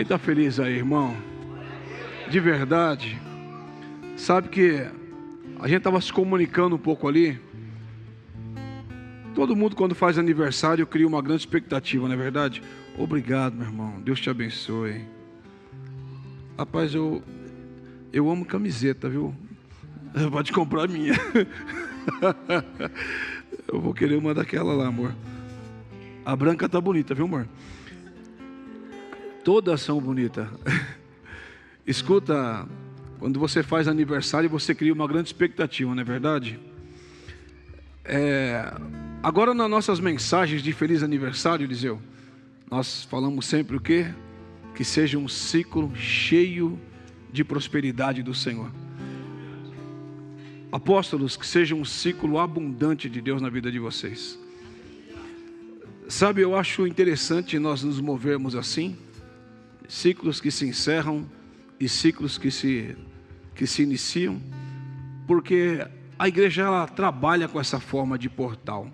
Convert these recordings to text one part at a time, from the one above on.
está feliz aí, irmão? De verdade. Sabe que a gente estava se comunicando um pouco ali. Todo mundo quando faz aniversário cria uma grande expectativa, não é verdade? Obrigado, meu irmão. Deus te abençoe. Rapaz, eu amo camiseta, viu? Pode comprar a minha. Eu vou querer uma daquela lá, amor. A branca tá bonita, viu, amor? Todas são bonitas. Escuta, quando você faz aniversário, você cria uma grande expectativa, não é verdade? Agora nas nossas mensagens de feliz aniversário, Eliseu, nós falamos sempre o quê? Que seja um ciclo cheio de prosperidade do Senhor. Apóstolos, que seja um ciclo abundante de Deus na vida de vocês. Sabe, eu acho interessante nós nos movermos assim, ciclos que se encerram e ciclos que se iniciam, porque a igreja ela trabalha com essa forma de portal.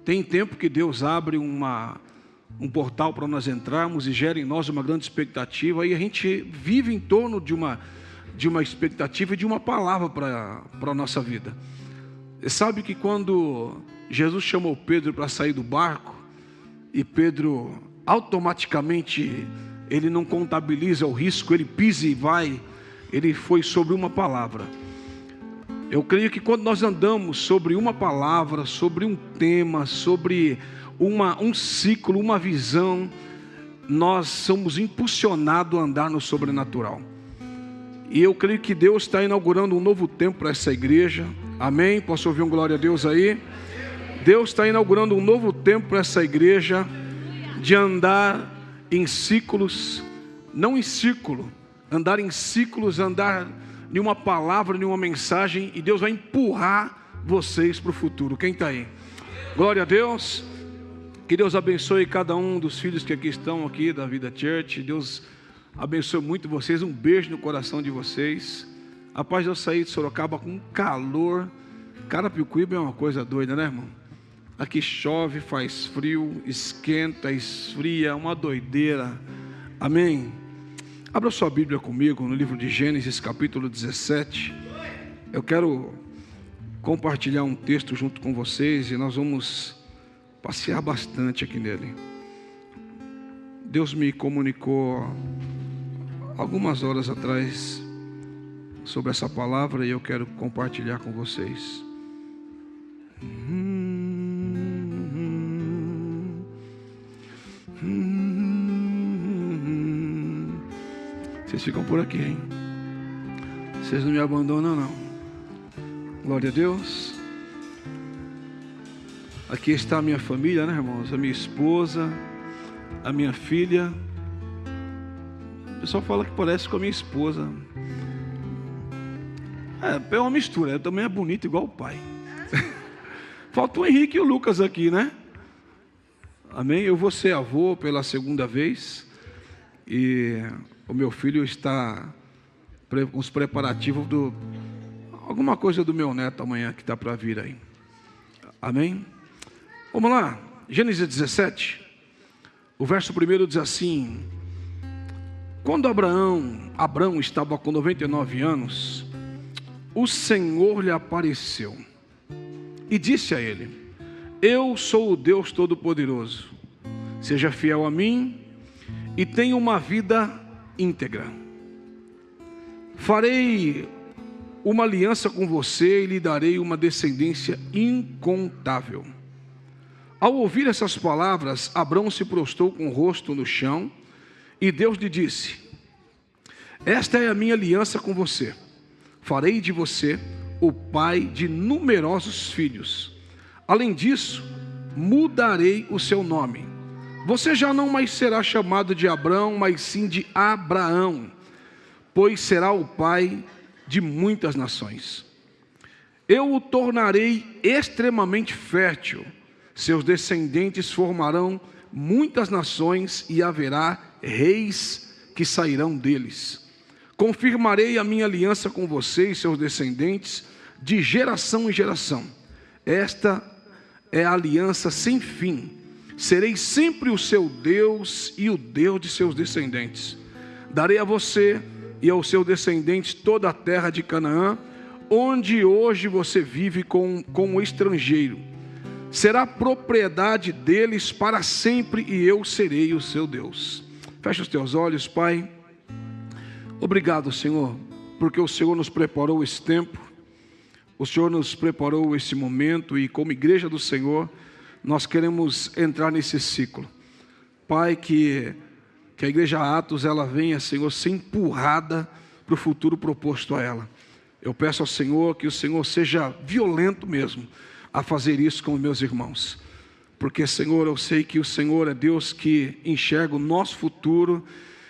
Tem tempo que Deus abre um portal para nós entrarmos e gera em nós uma grande expectativa, e a gente vive em torno de uma expectativa e de uma palavra para a nossa vida. Sabe que quando Jesus chamou Pedro para sair do barco, e Pedro automaticamente, ele não contabiliza o risco, ele pisa e vai, ele foi sobre uma palavra. Eu creio que quando nós andamos sobre uma palavra, sobre um tema, sobre um ciclo, uma visão, nós somos impulsionados a andar no sobrenatural. E eu creio que Deus está inaugurando um novo tempo para essa igreja. Amém? Posso ouvir um glória a Deus aí? Deus está inaugurando um novo tempo para essa igreja, de andar em ciclos, não em círculo, andar em ciclos, andar em uma palavra, em uma mensagem, e Deus vai empurrar vocês para o futuro. Quem está aí? Glória a Deus. Que Deus abençoe cada um dos filhos que aqui estão, aqui da Vida Church. Deus abençoe muito vocês, um beijo no coração de vocês. Rapaz, eu saí de Sorocaba com um calor. Carapicuíba é uma coisa doida, né, irmão? Aqui chove, faz frio, esquenta, esfria, uma doideira. Amém? Abra sua Bíblia comigo no livro de Gênesis, capítulo 17. Eu quero compartilhar um texto junto com vocês e nós vamos passear bastante aqui nele. Deus me comunicou algumas horas atrás sobre essa palavra e eu quero compartilhar com vocês. Vocês ficam por aqui, hein? Vocês não me abandonam, não. Glória a Deus. Aqui está a minha família, né, irmãos? A minha esposa, a minha filha. O pessoal fala que parece com a minha esposa. É uma mistura. Ela também é bonita igual o pai. Falta o Henrique e o Lucas aqui, né? Amém? Eu vou ser avô pela segunda vez. E o meu filho está com os preparativos alguma coisa do meu neto amanhã que está para vir aí. Amém? Vamos lá, Gênesis 17, o verso 1 diz assim: quando Abrão estava com 99 anos, o Senhor lhe apareceu e disse a ele: eu sou o Deus Todo-Poderoso, seja fiel a mim e tenha uma vida íntegra. Farei uma aliança com você e lhe darei uma descendência incontável. Ao ouvir essas palavras, Abrão se prostrou com o rosto no chão, e Deus lhe disse: esta é a minha aliança com você. Farei de você o pai de numerosos filhos. Além disso, mudarei o seu nome. Você já não mais será chamado de Abrão, mas sim de Abraão, pois será o pai de muitas nações. Eu o tornarei extremamente fértil. Seus descendentes formarão muitas nações e haverá reis que sairão deles. Confirmarei a minha aliança com você e seus descendentes de geração em geração. Esta é a aliança sem fim. serei sempre o seu Deus e o Deus de seus descendentes. Darei a você e aos seus descendentes toda a terra de Canaã, onde hoje você vive como um estrangeiro. Será propriedade deles para sempre, e eu serei o seu Deus. Fecha os teus olhos, Pai. Obrigado, Senhor, porque o Senhor nos preparou esse tempo, o Senhor nos preparou esse momento, e como igreja do Senhor, nós queremos entrar nesse ciclo. Pai, que a igreja Atos, ela venha, Senhor, ser empurrada para o futuro proposto a ela. Eu peço ao Senhor que o Senhor seja violento mesmo a fazer isso com os meus irmãos, porque, Senhor, eu sei que o Senhor é Deus que enxerga o nosso futuro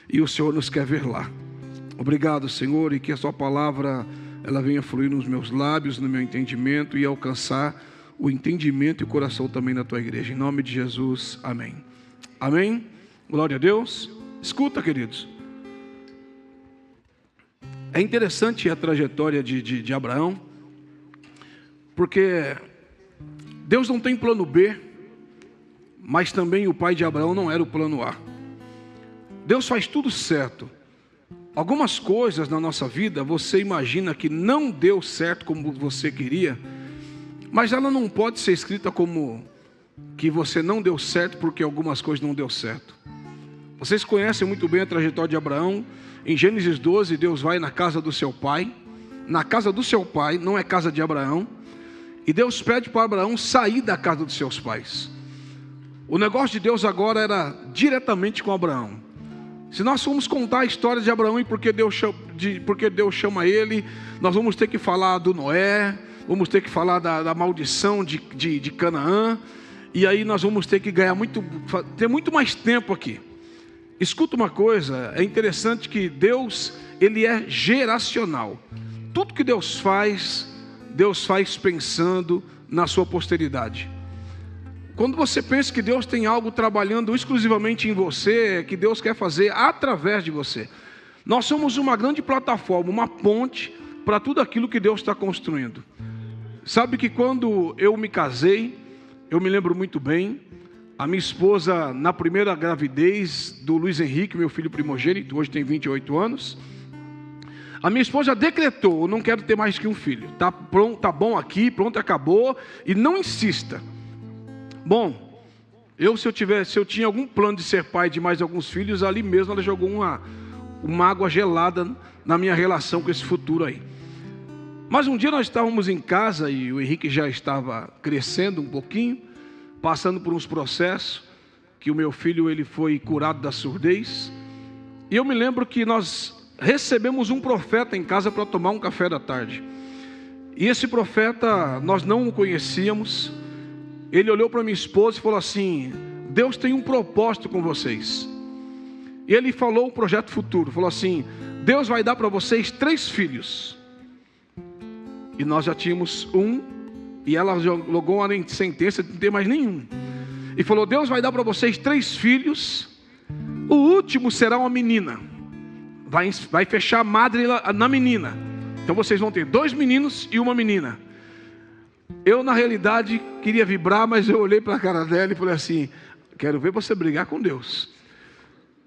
e o Senhor nos quer ver lá. Obrigado, Senhor, e que a sua palavra ela venha fluir nos meus lábios, no meu entendimento, e alcançar o entendimento e o coração também da tua igreja. Em nome de Jesus, amém. Amém? Glória a Deus. Escuta, queridos, é interessante a trajetória de Abraão, porque Deus não tem plano B, mas também o pai de Abraão não era o plano A. Deus faz tudo certo. Algumas coisas na nossa vida você imagina que não deu certo como você queria, mas ela não pode ser escrita como que você não deu certo porque algumas coisas não deu certo. Vocês conhecem muito bem a trajetória de Abraão. Em Gênesis 12, Deus vai na casa do seu pai. Na casa do seu pai, não é casa de Abraão. E Deus pede para Abraão sair da casa dos seus pais. O negócio de Deus agora era diretamente com Abraão. Se nós formos contar a história de Abraão e porque Deus chama ele, nós vamos ter que falar do Noé, vamos ter que falar da maldição de Canaã, e aí nós vamos ter que ter muito mais tempo aqui. Escuta uma coisa, é interessante que Deus, ele é geracional. Tudo que Deus faz pensando na sua posteridade. Quando você pensa que Deus tem algo trabalhando exclusivamente em você, que Deus quer fazer através de você. Nós somos uma grande plataforma, uma ponte para tudo aquilo que Deus está construindo. Sabe que quando eu me casei, eu me lembro muito bem, a minha esposa, na primeira gravidez do Luiz Henrique, meu filho primogênito, hoje tem 28 anos, a minha esposa decretou: eu não quero ter mais que um filho, tá pronto, tá bom aqui, pronto, acabou, e não insista. Bom, se eu tinha algum plano de ser pai de mais alguns filhos, ali mesmo ela jogou uma água gelada na minha relação com esse futuro aí. Mas um dia nós estávamos em casa e o Henrique já estava crescendo um pouquinho, passando por uns processos, que o meu filho ele foi curado da surdez. E eu me lembro que nós recebemos um profeta em casa para tomar um café da tarde. E esse profeta, nós não o conhecíamos. Ele olhou para minha esposa e falou assim: Deus tem um propósito com vocês. E ele falou um projeto futuro, falou assim: Deus vai dar para vocês 3 filhos. E nós já tínhamos um, e ela jogou uma sentença de não ter mais nenhum. E falou: Deus vai dar para vocês 3 filhos, o último será uma menina. Vai fechar a madre na menina. Então vocês vão ter 2 meninos e uma menina. Eu, na realidade, queria vibrar, mas eu olhei para a cara dela e falei assim: quero ver você brigar com Deus.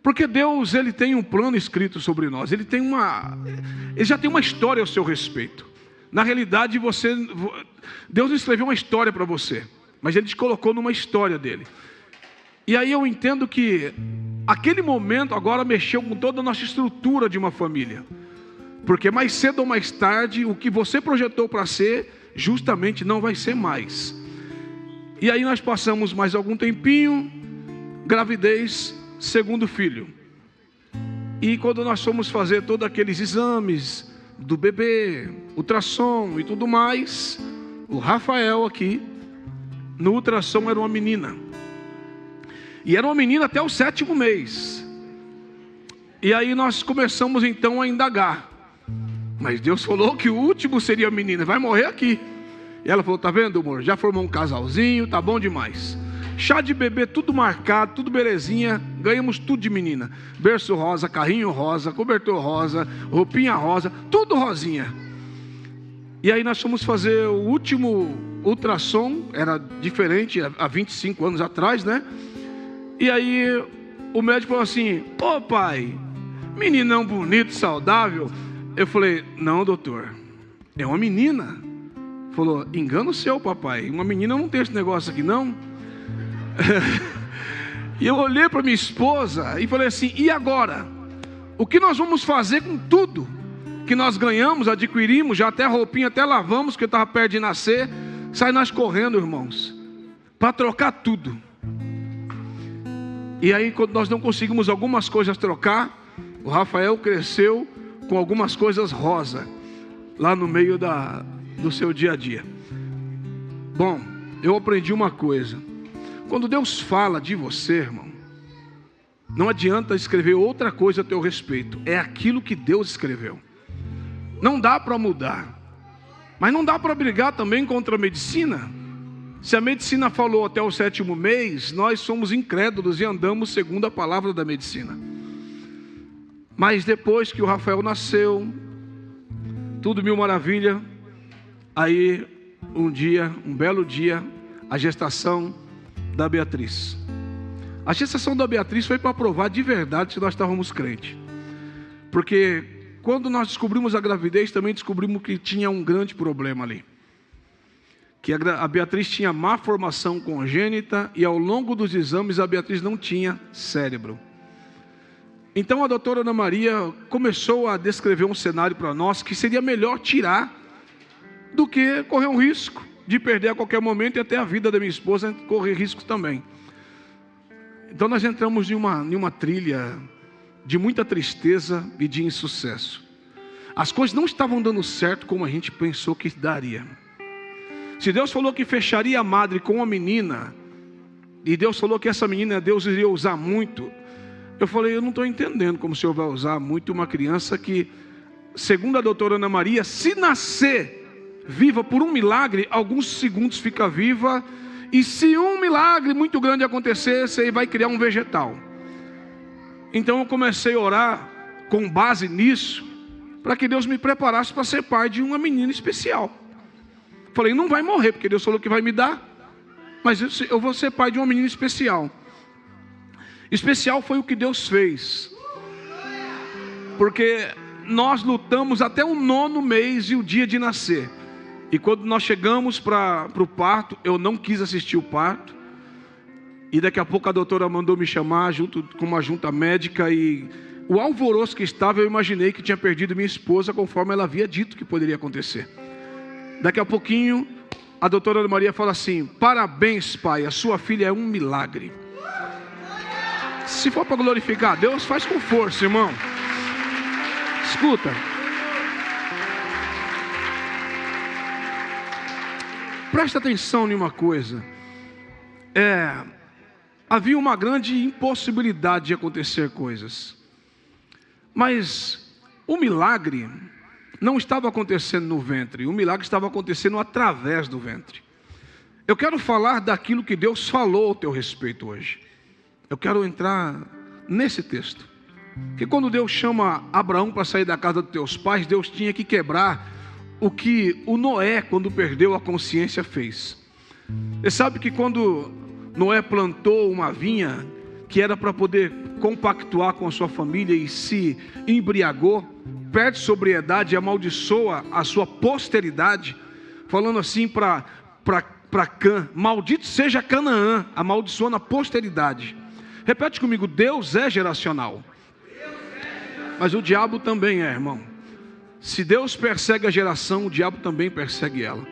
Porque Deus, ele tem um plano escrito sobre nós. Ele já tem uma história ao seu respeito. Na realidade, Deus não escreveu uma história para você, mas Ele te colocou numa história dele. E aí eu entendo que aquele momento agora mexeu com toda a nossa estrutura de uma família. Porque mais cedo ou mais tarde, o que você projetou para ser, justamente não vai ser mais. E aí nós passamos mais algum tempinho, gravidez, 2º filho. E quando nós fomos fazer todos aqueles exames do bebê, ultrassom e tudo mais, o Rafael aqui, no ultrassom era uma menina. E era uma menina até o 7º mês. E aí nós começamos então a indagar. Mas Deus falou que o último seria a menina, vai morrer aqui. E ela falou: tá vendo, amor? Já formou um casalzinho, tá bom demais. Chá de bebê, tudo marcado, tudo belezinha. Ganhamos tudo de menina. Berço rosa, carrinho rosa, cobertor rosa, roupinha rosa, tudo rosinha. E aí nós fomos fazer o último ultrassom, era diferente, há 25 anos atrás, né? E aí o médico falou assim: ô pai, meninão bonito, saudável. Eu falei: não, doutor, é uma menina. Falou: engano seu, papai, uma menina não tem esse negócio aqui não. E eu olhei para minha esposa e falei assim: e agora? O que nós vamos fazer com tudo que nós ganhamos, adquirimos, já até roupinha, até lavamos, porque estava perto de nascer. Sai nós correndo, irmãos, para trocar tudo. E aí, quando nós não conseguimos algumas coisas trocar, o Rafael cresceu com algumas coisas rosa, lá no meio do seu dia a dia. Bom, eu aprendi uma coisa: quando Deus fala de você, irmão, não adianta escrever outra coisa a teu respeito, é aquilo que Deus escreveu. Não dá para mudar, mas não dá para brigar também contra a medicina. Se a medicina falou até o 7º mês, nós somos incrédulos e andamos segundo a palavra da medicina. Mas depois que o Rafael nasceu, tudo mil maravilha. Aí um belo dia, a gestação da Beatriz. A gestação da Beatriz foi para provar de verdade se nós estávamos crentes. Porque quando nós descobrimos a gravidez, também descobrimos que tinha um grande problema ali. Que a Beatriz tinha má formação congênita e ao longo dos exames a Beatriz não tinha cérebro. Então a doutora Ana Maria começou a descrever um cenário para nós que seria melhor tirar do que correr um risco de perder a qualquer momento, e até a vida da minha esposa correr risco também. Então nós entramos em uma trilha de muita tristeza e de insucesso. As coisas não estavam dando certo como a gente pensou que daria. Se Deus falou que fecharia a madre com uma menina, e Deus falou que essa menina Deus iria usar muito, eu falei: eu não estou entendendo como o Senhor vai usar muito uma criança que, segundo a doutora Ana Maria, se nascer viva por um milagre, alguns segundos fica viva, e se um milagre muito grande acontecer, você vai criar um vegetal. Então eu comecei a orar com base nisso, para que Deus me preparasse para ser pai de uma menina especial. Falei: não vai morrer, porque Deus falou que vai me dar, mas eu vou ser pai de uma menina especial. Especial foi o que Deus fez, porque nós lutamos até o 9º mês e o dia de nascer. E quando nós chegamos para o parto, eu não quis assistir o parto. E daqui a pouco a doutora mandou me chamar junto com uma junta médica, e o alvoroço que estava, eu imaginei que tinha perdido minha esposa, conforme ela havia dito que poderia acontecer. Daqui a pouquinho, a doutora Ana Maria fala assim: parabéns, pai, a sua filha é um milagre. Se for para glorificar a Deus, faz com força, irmão. Escuta. Presta atenção em uma coisa. Havia uma grande impossibilidade de acontecer coisas. Mas o milagre não estava acontecendo no ventre. O milagre estava acontecendo através do ventre. Eu quero falar daquilo que Deus falou ao teu respeito hoje. Eu quero entrar nesse texto. Que quando Deus chama Abraão para sair da casa dos teus pais, Deus tinha que quebrar o que o Noé, quando perdeu a consciência, fez. Você sabe que quando Noé plantou uma vinha, que era para poder compactuar com a sua família, e se embriagou, perde sobriedade e amaldiçoa a sua posteridade, falando assim para Cã: maldito seja Canaã, amaldiçoando a posteridade. Repete comigo: Deus é geracional. Mas o diabo também é, irmão. Se Deus persegue a geração, o diabo também persegue ela.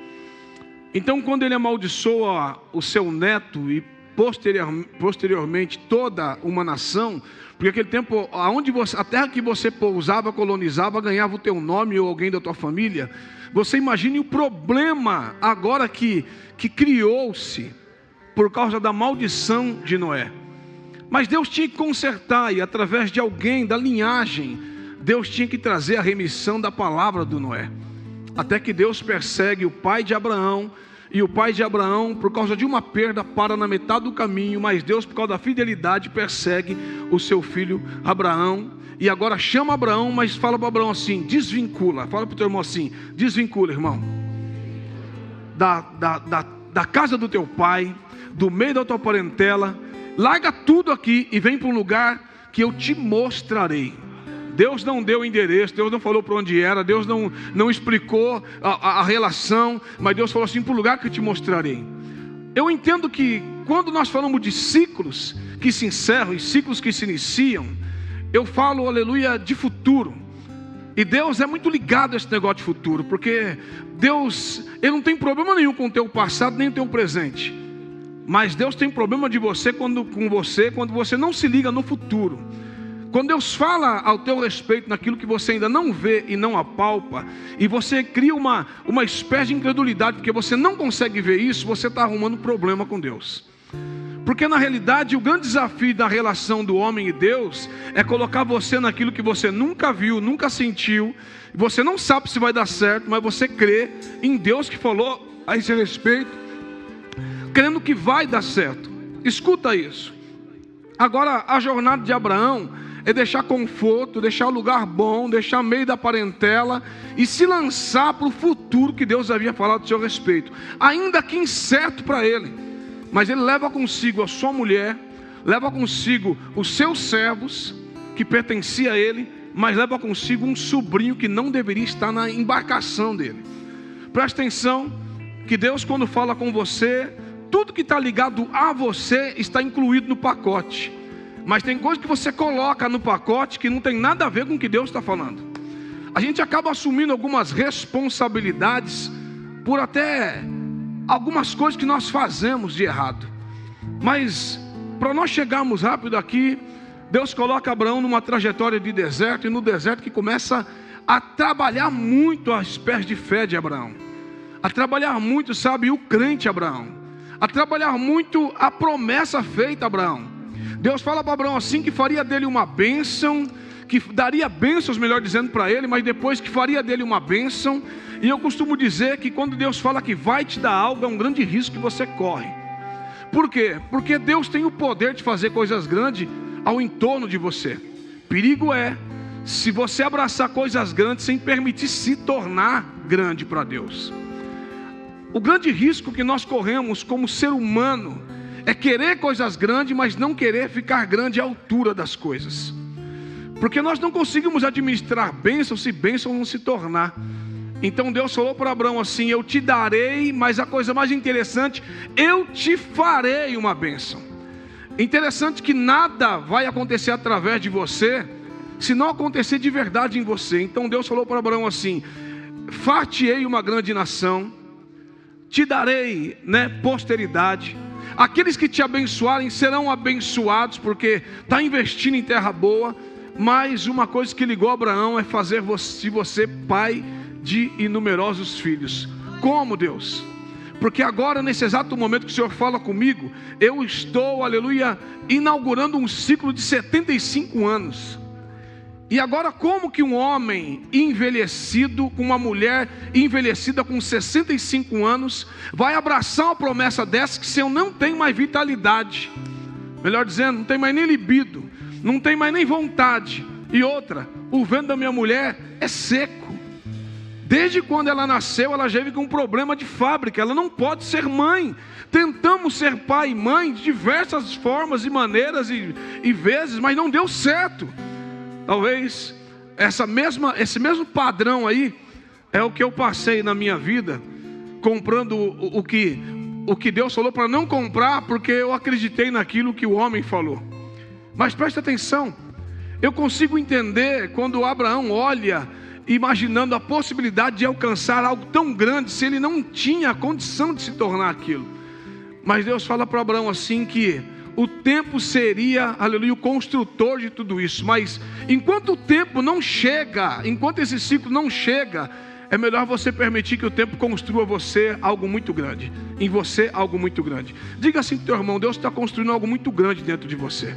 Então, quando ele amaldiçoa o seu neto e posteriormente toda uma nação, porque aquele tempo, a terra que você pousava, colonizava, ganhava o teu nome ou alguém da tua família. Você imagine o problema agora que criou-se por causa da maldição de Noé. Mas Deus tinha que consertar, e através de alguém da linhagem, Deus tinha que trazer a remissão da palavra do Noé. Até que Deus persegue o pai de Abraão, e o pai de Abraão, por causa de uma perda, para na metade do caminho. Mas Deus, por causa da fidelidade, persegue o seu filho Abraão. E agora chama Abraão, mas fala para Abraão assim: desvincula. Fala para o teu irmão assim: desvincula, irmão, da casa do teu pai, do meio da tua parentela. larga tudo aqui e vem para um lugar que eu te mostrarei. Deus não deu endereço, Deus não falou para onde era, Deus não explicou a relação, mas Deus falou assim, para o lugar que eu te mostrarei. Eu entendo que quando nós falamos de ciclos que se encerram e ciclos que se iniciam, eu falo, aleluia, de futuro. E Deus é muito ligado a esse negócio de futuro, porque Deus, Ele não tem problema nenhum com o teu passado, nem o teu presente. Mas Deus tem problema de você quando você não se liga no futuro. Quando Deus fala ao teu respeito naquilo que você ainda não vê e não apalpa, e você cria uma espécie de incredulidade, porque você não consegue ver isso, você está arrumando problema com Deus. Porque na realidade o grande desafio da relação do homem e Deus é colocar você naquilo que você nunca viu, nunca sentiu, você não sabe se vai dar certo, mas você crê em Deus que falou a esse respeito, crendo que vai dar certo. Escuta isso. Agora a jornada de Abraão é deixar conforto, deixar o lugar bom, deixar meio da parentela e se lançar para o futuro que Deus havia falado a seu respeito, ainda que incerto para ele. Mas ele leva consigo a sua mulher, leva consigo os seus servos, que pertencia a ele, mas leva consigo um sobrinho que não deveria estar na embarcação dele. Presta atenção, que Deus quando fala com você, tudo que está ligado a você está incluído no pacote. Mas tem coisa que você coloca no pacote que não tem nada a ver com o que Deus está falando. A gente acaba assumindo algumas responsabilidades por até algumas coisas que nós fazemos de errado. Mas para nós chegarmos rápido aqui, Deus coloca Abraão numa trajetória de deserto, e no deserto que começa a trabalhar muito a espécie de fé de Abraão, a trabalhar muito, sabe, o crente Abraão, a trabalhar muito a promessa feita a Abraão. Deus fala para Abraão assim, que faria dele uma bênção, que daria bênçãos, melhor dizendo, para ele, mas depois que faria dele uma bênção. E eu costumo dizer que quando Deus fala que vai te dar algo, é um grande risco que você corre. Por quê? Porque Deus tem o poder de fazer coisas grandes ao entorno de você. Perigo é se você abraçar coisas grandes sem permitir se tornar grande para Deus. O grande risco que nós corremos como ser humano é querer coisas grandes, mas não querer ficar grande à altura das coisas. Porque nós não conseguimos administrar bênçãos se bênçãos não se tornar. Então Deus falou para Abraão assim, eu te darei, mas a coisa mais interessante, eu te farei uma bênção. Interessante que nada vai acontecer através de você, se não acontecer de verdade em você. Então Deus falou para Abraão assim, far-te-ei uma grande nação, te darei, posteridade. Aqueles que te abençoarem serão abençoados, porque está investindo em terra boa. Mas uma coisa que ligou Abraão é fazer você pai de inumerosos filhos. Como, Deus? Porque agora, nesse exato momento que o Senhor fala comigo, eu estou, aleluia, inaugurando um ciclo de 75 anos. E agora, como que um homem envelhecido, com uma mulher envelhecida com 65 anos, vai abraçar uma promessa dessa, que se eu não tenho mais vitalidade, melhor dizendo, não tem mais nem libido, não tem mais nem vontade. E outra, o ventre da minha mulher é seco. Desde quando ela nasceu, ela já vive com um problema de fábrica, ela não pode ser mãe. Tentamos ser pai e mãe de diversas formas e maneiras e vezes, mas não deu certo. Talvez esse mesmo padrão aí é o que eu passei na minha vida, comprando o que Deus falou para não comprar, porque eu acreditei naquilo que o homem falou. Mas presta atenção, eu consigo entender quando Abraão olha, imaginando a possibilidade de alcançar algo tão grande, se ele não tinha a condição de se tornar aquilo. Mas Deus fala para Abraão assim que o tempo seria, aleluia, o construtor de tudo isso. Mas enquanto o tempo não chega, enquanto esse ciclo não chega, é melhor você permitir que o tempo construa você algo muito grande, em você algo muito grande. Diga assim para o teu irmão, Deus está construindo algo muito grande dentro de você.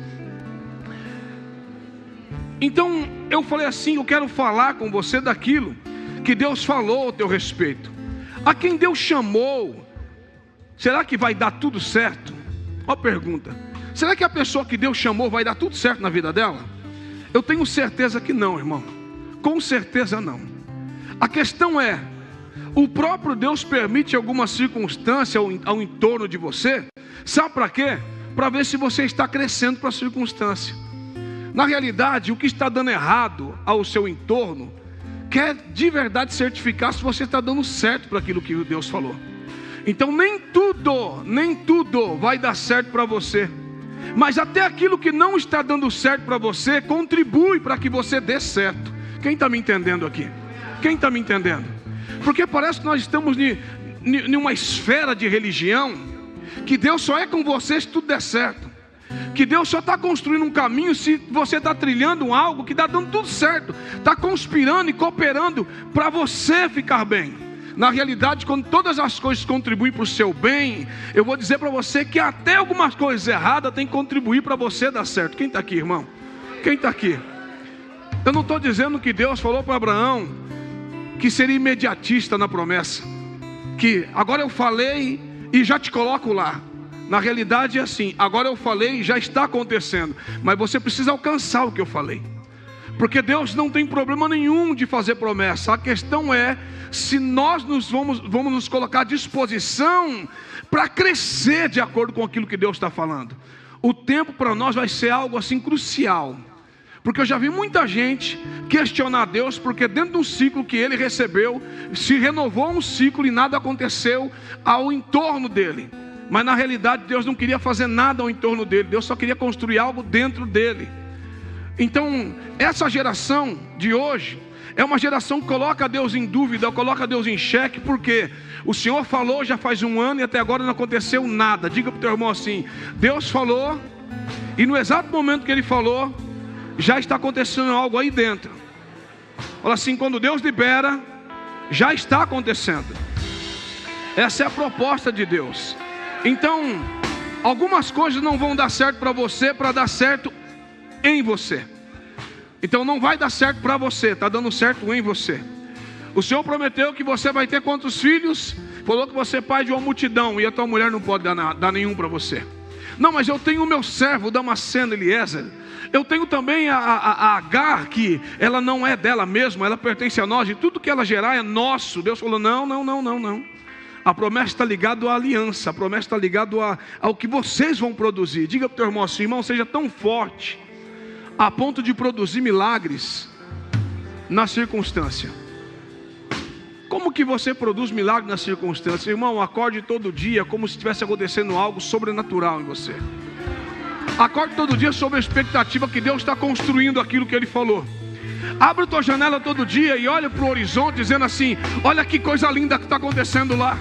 Então eu falei assim, eu quero falar com você daquilo que Deus falou ao teu respeito. A quem Deus chamou, será que vai dar tudo certo? Ó pergunta, será que a pessoa que Deus chamou vai dar tudo certo na vida dela? Eu tenho certeza que não, irmão. Com certeza não. A questão é, o próprio Deus permite alguma circunstância ao entorno de você, sabe para quê? para ver se você está crescendo para a circunstância. Na realidade, o que está dando errado ao seu entorno quer de verdade certificar se você está dando certo para aquilo que Deus falou. Então nem tudo vai dar certo para você, mas até aquilo que não está dando certo para você contribui para que você dê certo. Quem está me entendendo aqui? Quem está me entendendo? Porque parece que nós estamos em uma esfera de religião que Deus só é com você se tudo der certo, que Deus só está construindo um caminho se você está trilhando algo que está dando tudo certo, está conspirando e cooperando para você ficar bem. Na realidade, quando todas as coisas contribuem para o seu bem, eu vou dizer para você que até algumas coisas erradas tem que contribuir para você dar certo. Quem está aqui, irmão? Quem está aqui? Eu não estou dizendo que Deus falou para Abraão que seria imediatista na promessa, que agora eu falei e já te coloco lá. Na realidade é assim, agora eu falei e já está acontecendo, mas você precisa alcançar o que eu falei. Porque Deus não tem problema nenhum de fazer promessa. A questão é se nós vamos nos colocar à disposição para crescer de acordo com aquilo que Deus está falando. O tempo para nós vai ser algo assim crucial, porque eu já vi muita gente questionar Deus, porque dentro de um ciclo que ele recebeu, se renovou um ciclo e nada aconteceu ao entorno dele. Mas na realidade Deus não queria fazer nada ao entorno dele, Deus só queria construir algo dentro dele. Então essa geração de hoje é uma geração que coloca Deus em dúvida, coloca Deus em xeque, porque o Senhor falou já faz um ano e até agora não aconteceu nada. Diga para o teu irmão assim: Deus falou, e no exato momento que Ele falou, já está acontecendo algo aí dentro. Fala assim: quando Deus libera, já está acontecendo. Essa é a proposta de Deus. Então, algumas coisas não vão dar certo para você, para dar certo em você. Então não vai dar certo para você, está dando certo em você. O Senhor prometeu que você vai ter quantos filhos? Falou que você é pai de uma multidão, e a tua mulher não pode dar nenhum para você. Não, mas eu tenho o meu servo, Damasceno, Eliezer. Eu tenho também a Agar, que ela não é dela mesma, ela pertence a nós, e tudo que ela gerar é nosso. Deus falou: não. A promessa está ligada à aliança, a promessa está ligada ao que vocês vão produzir. Diga para o teu irmão assim: irmão, seja tão forte a ponto de produzir milagres na circunstância. Como que você produz milagre na circunstância? Irmão, acorde todo dia como se estivesse acontecendo algo sobrenatural em você. Acorde todo dia sob a expectativa que Deus está construindo aquilo que Ele falou. Abre a tua janela todo dia e olha para o horizonte dizendo assim: olha que coisa linda que está acontecendo lá.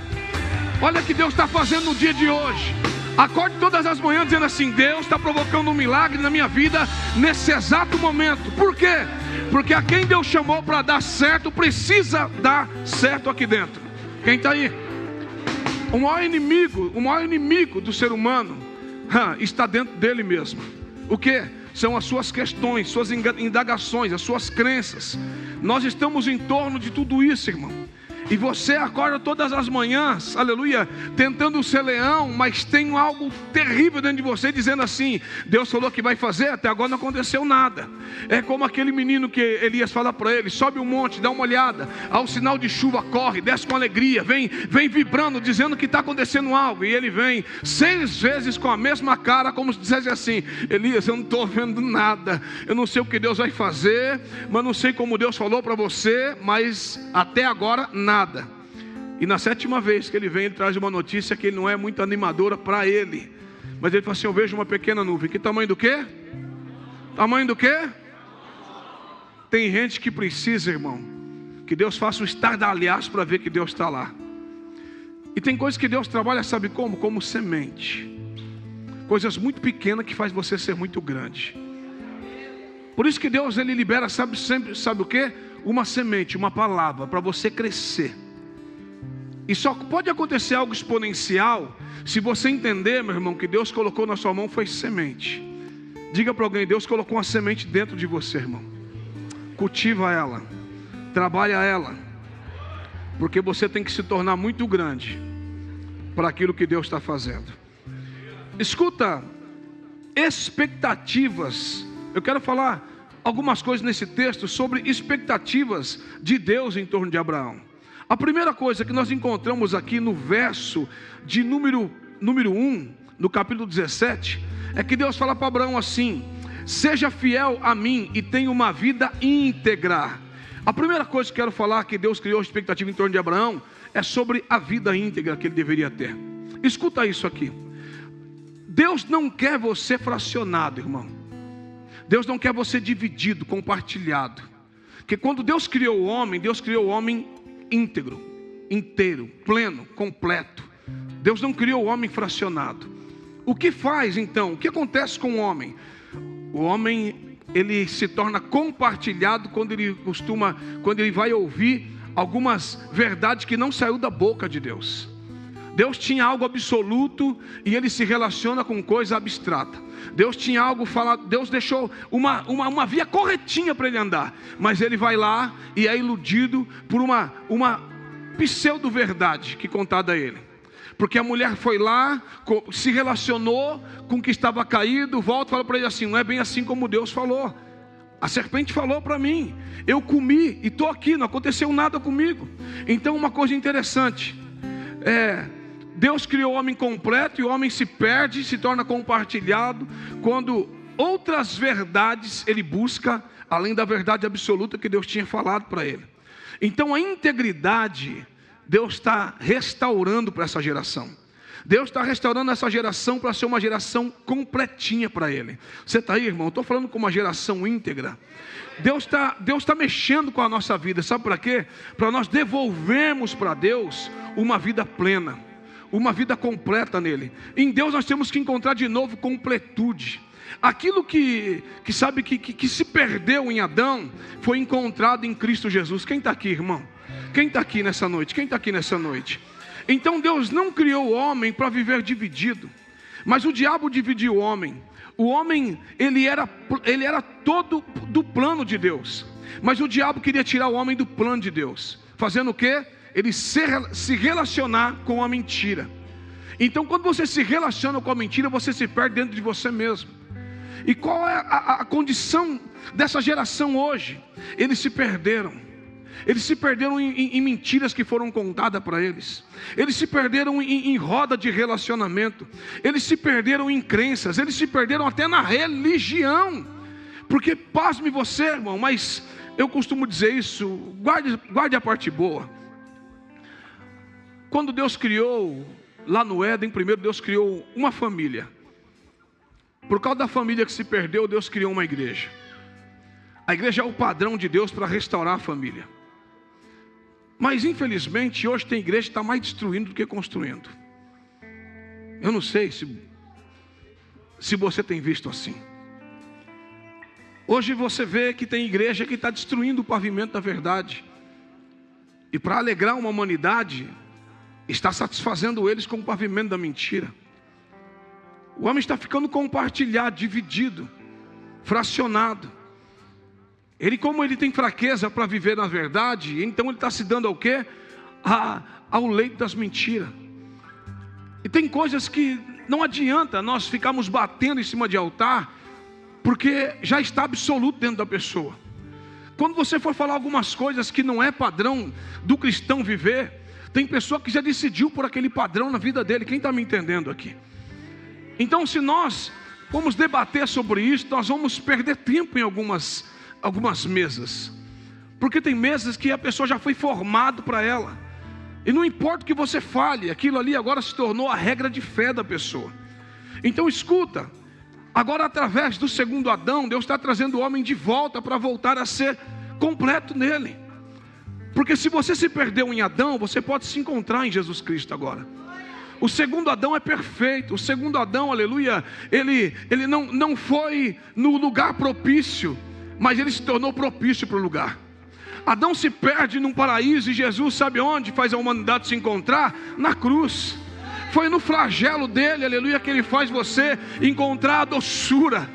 Olha que Deus está fazendo no dia de hoje. Acorde todas as manhãs dizendo assim: Deus está provocando um milagre na minha vida nesse exato momento. Por quê? Porque a quem Deus chamou para dar certo, precisa dar certo aqui dentro. Quem está aí? O maior inimigo do ser humano está dentro dele mesmo. O que? São as suas questões, suas indagações, as suas crenças. Nós estamos em torno de tudo isso, irmão. E você acorda todas as manhãs, aleluia, tentando ser leão, mas tem algo terrível dentro de você, dizendo assim: Deus falou que vai fazer, até agora não aconteceu nada. É como aquele menino que Elias fala para ele: sobe um monte, dá uma olhada, ao sinal de chuva corre, desce com alegria, vem vibrando, dizendo que está acontecendo algo. E ele vem 6 vezes com a mesma cara, como se dissesse assim: Elias, eu não estou vendo nada, eu não sei o que Deus vai fazer, mas não sei como Deus falou para você, mas até agora nada. E na 7ª vez que ele vem, ele traz uma notícia que não é muito animadora para ele. Mas ele fala assim: eu vejo uma pequena nuvem. Que tamanho do quê? Tamanho do quê? Tem gente que precisa, irmão, que Deus faça um estardalhaço para ver que Deus está lá. E tem coisas que Deus trabalha, sabe como? Como semente. Coisas muito pequenas que faz você ser muito grande. Por isso que Deus, Ele libera, sabe o quê? Uma semente, uma palavra para você crescer. E só pode acontecer algo exponencial se você entender, meu irmão, que Deus colocou na sua mão foi semente. Diga para alguém: Deus colocou uma semente dentro de você, irmão. Cultiva ela, trabalha ela, porque você tem que se tornar muito grande para aquilo que Deus está fazendo. Escuta, expectativas. Eu quero falar algumas coisas nesse texto sobre expectativas de Deus em torno de Abraão. A primeira coisa que nós encontramos aqui no verso de número 1, no capítulo 17, é que Deus fala para Abraão assim: seja fiel a mim e tenha uma vida íntegra. A primeira coisa que quero falar que Deus criou a expectativa em torno de Abraão é sobre a vida íntegra que ele deveria ter. Escuta isso aqui. Deus não quer você fracionado, irmão. Deus não quer você dividido, compartilhado. Porque quando Deus criou o homem íntegro, inteiro, pleno, completo. Deus não criou o homem fracionado. O que faz então? O que acontece com o homem? O homem, ele se torna compartilhado quando ele vai ouvir algumas verdades que não saiu da boca de Deus. Deus tinha algo absoluto e ele se relaciona com coisa abstrata. Deus tinha algo falado, Deus deixou uma via corretinha para ele andar, mas ele vai lá e é iludido por uma pseudo-verdade que é contada a ele. Porque a mulher foi lá, se relacionou com o que estava caído, volta e fala para ele assim: não é bem assim como Deus falou. A serpente falou para mim, eu comi e estou aqui, não aconteceu nada comigo. Então uma coisa interessante, Deus criou o homem completo e o homem se perde, se torna compartilhado, quando outras verdades ele busca, além da verdade absoluta que Deus tinha falado para ele. Então a integridade, Deus está restaurando para essa geração. Deus está restaurando essa geração para ser uma geração completinha para Ele. Você está aí, irmão? Eu estou falando com uma geração íntegra. Deus está mexendo com a nossa vida. Sabe para quê? Para nós devolvermos para Deus uma vida plena, uma vida completa nele. Em Deus nós temos que encontrar de novo completude. Aquilo que se perdeu em Adão foi encontrado em Cristo Jesus. Quem está aqui, irmão? Quem está aqui nessa noite? Quem está aqui nessa noite? Então Deus não criou o homem para viver dividido, mas o diabo dividiu o homem. O homem, ele era todo do plano de Deus, mas o diabo queria tirar o homem do plano de Deus, fazendo o quê? Ele se relacionar com a mentira. Então quando você se relaciona com a mentira, você se perde dentro de você mesmo. E qual é a condição dessa geração hoje? Eles se perderam. Eles se perderam em mentiras que foram contadas para eles. Eles se perderam em roda de relacionamento. Eles se perderam em crenças. Eles se perderam até na religião. Porque, pasme você, irmão, mas eu costumo dizer isso, guarde a parte boa. Quando Deus criou, lá no Éden, primeiro Deus criou uma família. Por causa da família que se perdeu, Deus criou uma igreja. A igreja é o padrão de Deus para restaurar a família. Mas infelizmente hoje tem igreja que está mais destruindo do que construindo. Eu não sei se você tem visto assim. Hoje você vê que tem igreja que está destruindo o pavimento da verdade. E para alegrar uma humanidade, está satisfazendo eles com o pavimento da mentira. O homem está ficando compartilhado, dividido, fracionado. Como ele tem fraqueza para viver na verdade, então ele está se dando ao quê? Ao leito das mentiras. E tem coisas que não adianta nós ficarmos batendo em cima de altar, porque já está absoluto dentro da pessoa. Quando você for falar algumas coisas que não é padrão do cristão viver, tem pessoa que já decidiu por aquele padrão na vida dele. Quem está me entendendo aqui? Então se nós vamos debater sobre isso, nós vamos perder tempo em algumas mesas, porque tem mesas que a pessoa já foi formado para ela, e não importa o que você fale, aquilo ali agora se tornou a regra de fé da pessoa. Então escuta, agora através do segundo Adão, Deus está trazendo o homem de volta para voltar a ser completo nele, porque se você se perdeu em Adão, você pode se encontrar em Jesus Cristo agora. O segundo Adão é perfeito. O segundo Adão, aleluia, ele não foi no lugar propício, mas ele se tornou propício para o lugar. Adão se perde num paraíso e Jesus sabe onde faz a humanidade se encontrar? Na cruz. Foi no flagelo dele, aleluia, que ele faz você encontrar a doçura.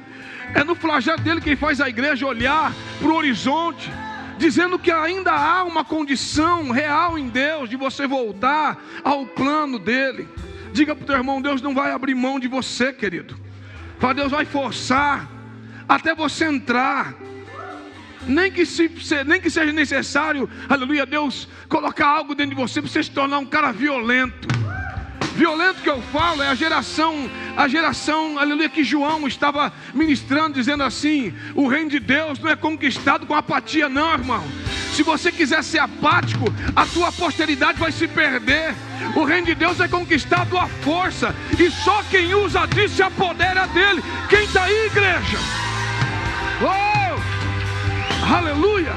É no flagelo dele que ele faz a igreja olhar para o horizonte, dizendo que ainda há uma condição real em Deus de você voltar ao plano dele. Diga para o teu irmão: Deus não vai abrir mão de você, querido. Fala: Deus vai forçar até você entrar. Nem que seja necessário, aleluia, Deus colocar algo dentro de você para você se tornar um cara violento. Violento que eu falo é a geração, aleluia, que João estava ministrando, dizendo assim: o reino de Deus não é conquistado com apatia, não, irmão. Se você quiser ser apático, a tua posteridade vai se perder. O reino de Deus é conquistado à força, e só quem usa disso se apodera dele. Quem está aí, igreja? Oh, aleluia.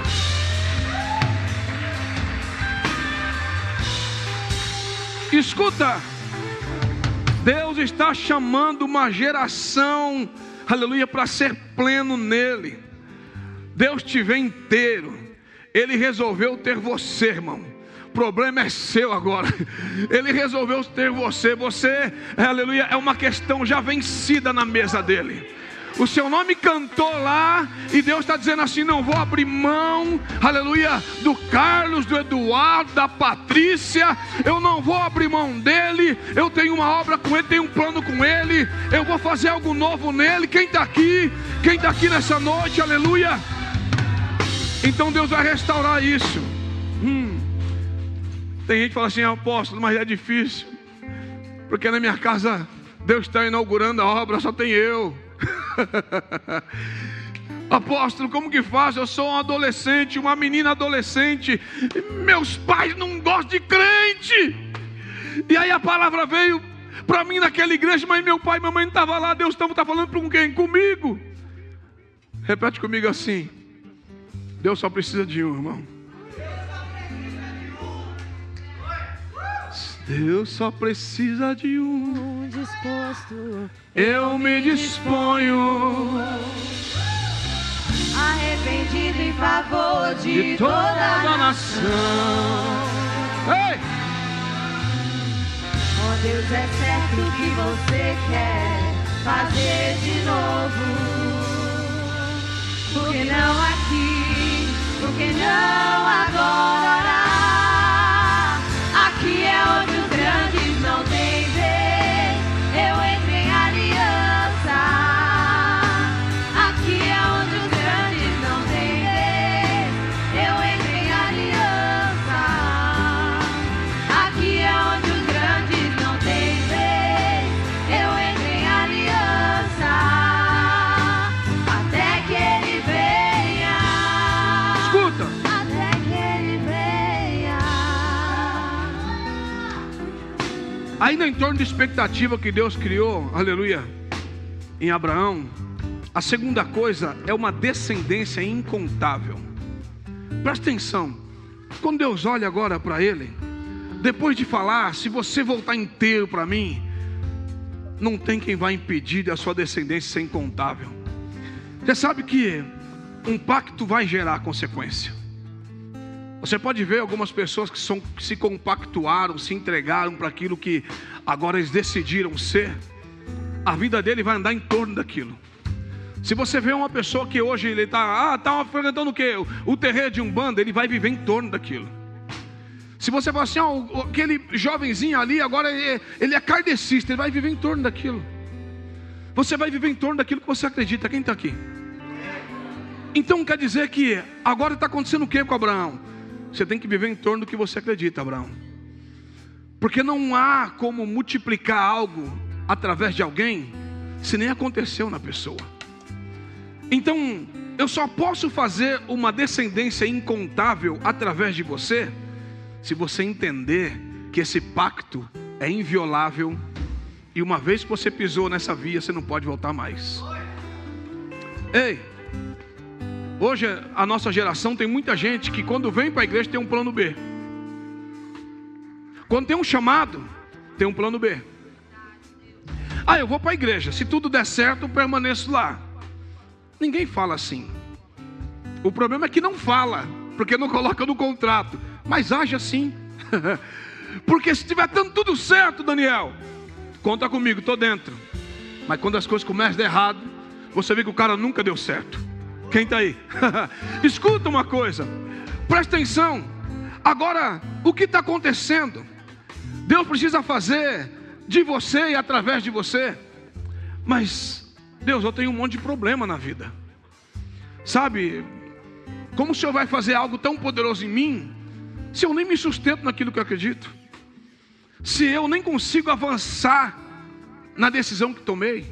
Escuta, Deus está chamando uma geração, aleluia, para ser pleno nele. Deus te vê inteiro. Ele resolveu ter você, irmão. O problema é seu agora. Ele resolveu ter você. Você, aleluia, é uma questão já vencida na mesa dele. O seu nome cantou lá, e Deus está dizendo assim: não vou abrir mão, aleluia, do Carlos, do Eduardo, da Patrícia. Eu não vou abrir mão dele. Eu tenho uma obra com ele, tenho um plano com ele. Eu vou fazer algo novo nele. Quem está aqui? Quem está aqui nessa noite? Aleluia. Então Deus vai restaurar isso. Tem gente que fala assim: apóstolo, mas é difícil, porque na minha casa Deus está inaugurando a obra, só tem eu. Apóstolo, como que faz? Eu sou um adolescente, uma menina adolescente, meus pais não gostam de crente. E aí a palavra veio para mim naquela igreja, mas meu pai e minha mãe não estavam lá. Deus está falando com quem? Comigo. Repete comigo assim: Deus só precisa de um, irmão. Deus só precisa de um disposto. Eu me disponho, arrependido em favor de toda a nação. Ei! Oh Deus, é certo que você quer fazer de novo. Por que não aqui? Por que não agora? Aqui é onde os grandes não têm vez. Eu entro em aliança. Aqui é onde os grandes não têm vez. Eu entro em aliança. Aqui é onde os grandes não têm vez. Eu entro em aliança. Até que ele venha. Escuta. Até que ele venha. Ainda em torno da expectativa que Deus criou, aleluia, em Abraão, a segunda coisa é uma descendência incontável. Presta atenção, quando Deus olha agora para ele, depois de falar: se você voltar inteiro para mim, não tem quem vai impedir a sua descendência ser incontável. Você sabe que um pacto vai gerar consequência. Você pode ver algumas pessoas que se compactuaram, se entregaram para aquilo que agora eles decidiram ser. A vida dele vai andar em torno daquilo. Se você vê uma pessoa que hoje ele está frequentando o quê? O terreiro de Umbanda, ele vai viver em torno daquilo. Se você fala assim: aquele jovenzinho ali agora ele é kardecista, ele vai viver em torno daquilo. Você vai viver em torno daquilo que você acredita. Quem está aqui? Então quer dizer que agora está acontecendo o quê com Abraão? Você tem que viver em torno do que você acredita, Abraão. Porque não há como multiplicar algo através de alguém se nem aconteceu na pessoa. Então eu só posso fazer uma descendência incontável através de você se você entender que esse pacto é inviolável, e uma vez que você pisou nessa via, você não pode voltar mais. Ei! Hoje a nossa geração tem muita gente que quando vem para a igreja tem um plano B. Quando tem um chamado, tem um plano B. Eu vou para a igreja, se tudo der certo eu permaneço lá. Ninguém fala assim. O problema é que não fala, porque não coloca no contrato. Mas age assim. Porque se tiver tudo certo, Daniel, conta comigo, estou dentro. Mas quando as coisas começam a dar errado, você vê que o cara nunca deu certo. Quem está aí? Escuta uma coisa, presta atenção. Agora, o que está acontecendo? Deus precisa fazer de você e através de você. Mas, Deus, eu tenho um monte de problema na vida. Sabe, como o Senhor vai fazer algo tão poderoso em mim, se eu nem me sustento naquilo que eu acredito? se eu nem consigo avançar na decisão que tomei?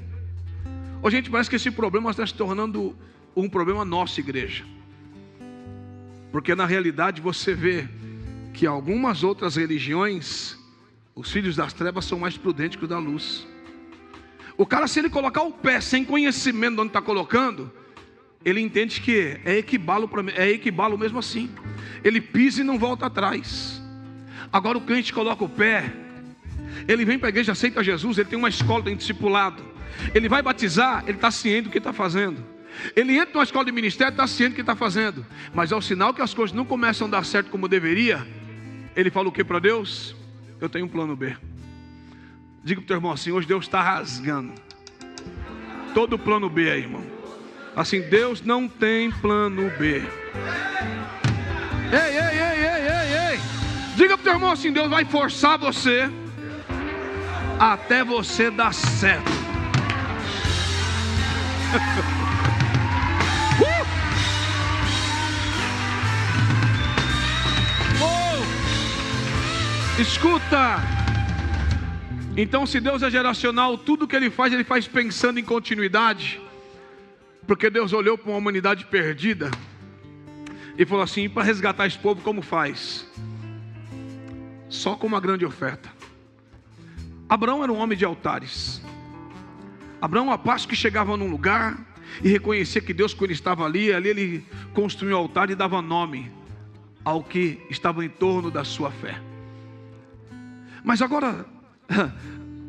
Ô, gente, parece que esse problema está se tornando um problema nosso, igreja. Porque na realidade você vê que algumas outras religiões, os filhos das trevas são mais prudentes que os da luz. O cara, se ele colocar o pé sem conhecimento de onde está colocando, ele entende que é equibalo mesmo assim. Ele pisa e não volta atrás. Agora o crente coloca o pé, ele vem para a igreja, aceita Jesus, ele tem uma escola, tem discipulado, ele vai batizar, ele está ciente do que está fazendo. Ele entra numa escola de ministério, está ciente do que está fazendo. Mas ao sinal que as coisas não começam a dar certo como deveria, ele fala o que para Deus? Eu tenho um plano B. Diga para o teu irmão assim: hoje Deus está rasgando todo o plano B aí, irmão. Assim, Deus não tem plano B. Ei. Diga para o teu irmão assim: Deus vai forçar você até você dar certo. Escuta. Então, se Deus é geracional, tudo que Ele faz pensando em continuidade. Porque Deus olhou para uma humanidade perdida e falou assim: para resgatar esse povo, como faz? Só com uma grande oferta. Abraão era um homem de altares. Abraão, a passo que chegava num lugar e reconhecia que Deus, quando ele estava ali ele construiu um altar e dava nome ao que estava em torno da sua fé. Mas agora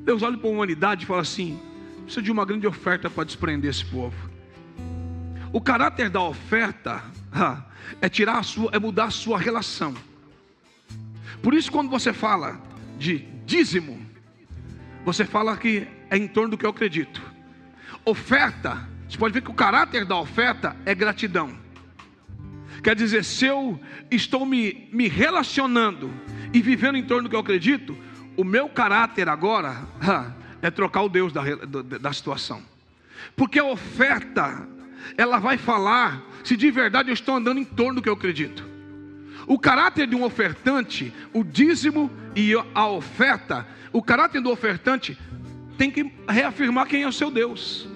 Deus olha para a humanidade e fala assim: precisa de uma grande oferta para desprender esse povo. O caráter da oferta é mudar a sua relação. Por isso, quando você fala de dízimo, você fala que é em torno do que eu acredito. Oferta, você pode ver que o caráter da oferta é gratidão. Quer dizer, se eu estou me relacionando e vivendo em torno do que eu acredito, o meu caráter agora é trocar o Deus da situação. Porque a oferta, ela vai falar se de verdade eu estou andando em torno do que eu acredito. O caráter de um ofertante, o dízimo e a oferta, o caráter do ofertante tem que reafirmar quem é o seu Deus.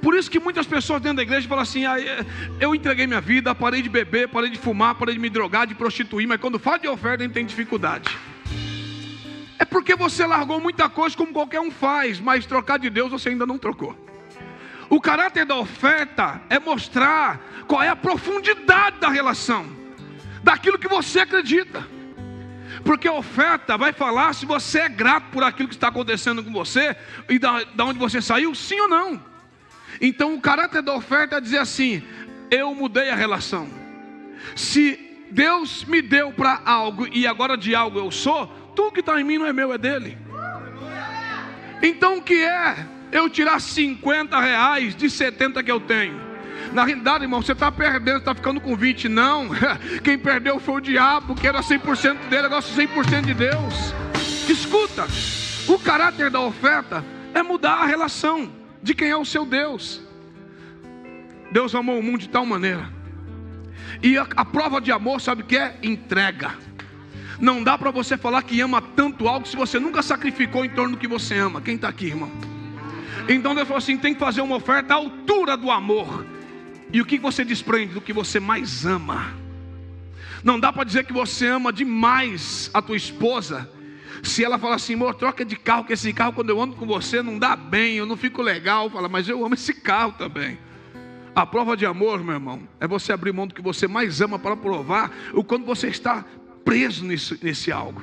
Por isso que muitas pessoas dentro da igreja falam assim: eu entreguei minha vida, parei de beber, parei de fumar, parei de me drogar, de prostituir. Mas quando fala de oferta, a gente tem dificuldade. É porque você largou muita coisa como qualquer um faz, mas trocar de Deus você ainda não trocou. O caráter da oferta é mostrar qual é a profundidade da relação, daquilo que você acredita. Porque a oferta vai falar se você é grato por aquilo que está acontecendo com você e da onde você saiu, sim ou não. Então o caráter da oferta é dizer assim: eu mudei a relação. Se Deus me deu para algo e agora de algo eu sou, tudo que está em mim não é meu, é dele. Então o que é eu tirar 50 reais de 70 que eu tenho? Na realidade, irmão, você está perdendo, está ficando com 20. Não, quem perdeu foi o diabo, que era 100% dele, agora 100% de Deus. Escuta, o caráter da oferta é mudar a relação de quem é o seu Deus. Deus amou o mundo de tal maneira, e a prova de amor, sabe o que é? Entrega. Não dá para você falar que ama tanto algo se você nunca sacrificou em torno do que você ama. Quem está aqui, irmão? Então Deus falou assim: tem que fazer uma oferta à altura do amor. E o que você desprende do que você mais ama? Não dá para dizer que você ama demais a tua esposa se ela fala assim: amor, troca de carro, que esse carro quando eu ando com você não dá bem, eu não fico legal. Fala: mas eu amo esse carro também. A prova de amor, meu irmão, é você abrir mão do que você mais ama para provar o quanto você está preso nesse algo.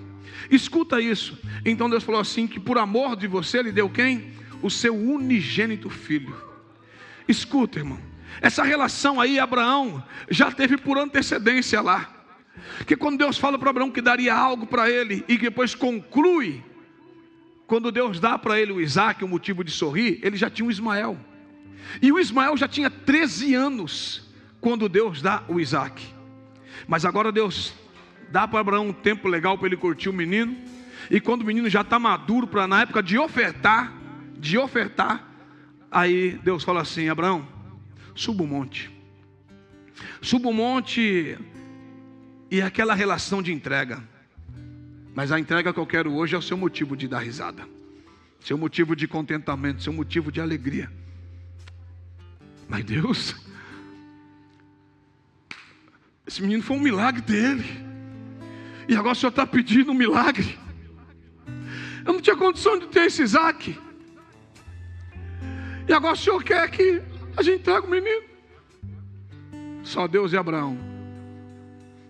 Escuta isso. Então Deus falou assim: que por amor de você Ele deu quem? O seu unigênito filho. Escuta, irmão, essa relação aí Abraão já teve por antecedência lá. Que quando Deus fala para Abraão que daria algo para ele, e que depois conclui, quando Deus dá para ele o Isaac, o motivo de sorrir, ele já tinha o Ismael. E o Ismael já tinha 13 anos quando Deus dá o Isaac. Mas agora Deus dá para Abraão um tempo legal para ele curtir o menino. E quando o menino já está maduro para na época de ofertar, aí Deus fala assim: Abraão, suba o monte. Suba o monte. E aquela relação de entrega. Mas a entrega que eu quero hoje é o seu motivo de dar risada, seu motivo de contentamento, seu motivo de alegria. Mas Deus, esse menino foi um milagre dele, e agora o Senhor está pedindo um milagre. Eu não tinha condição de ter esse Isaac, e agora o Senhor quer que a gente traga o menino. Só Deus e Abraão.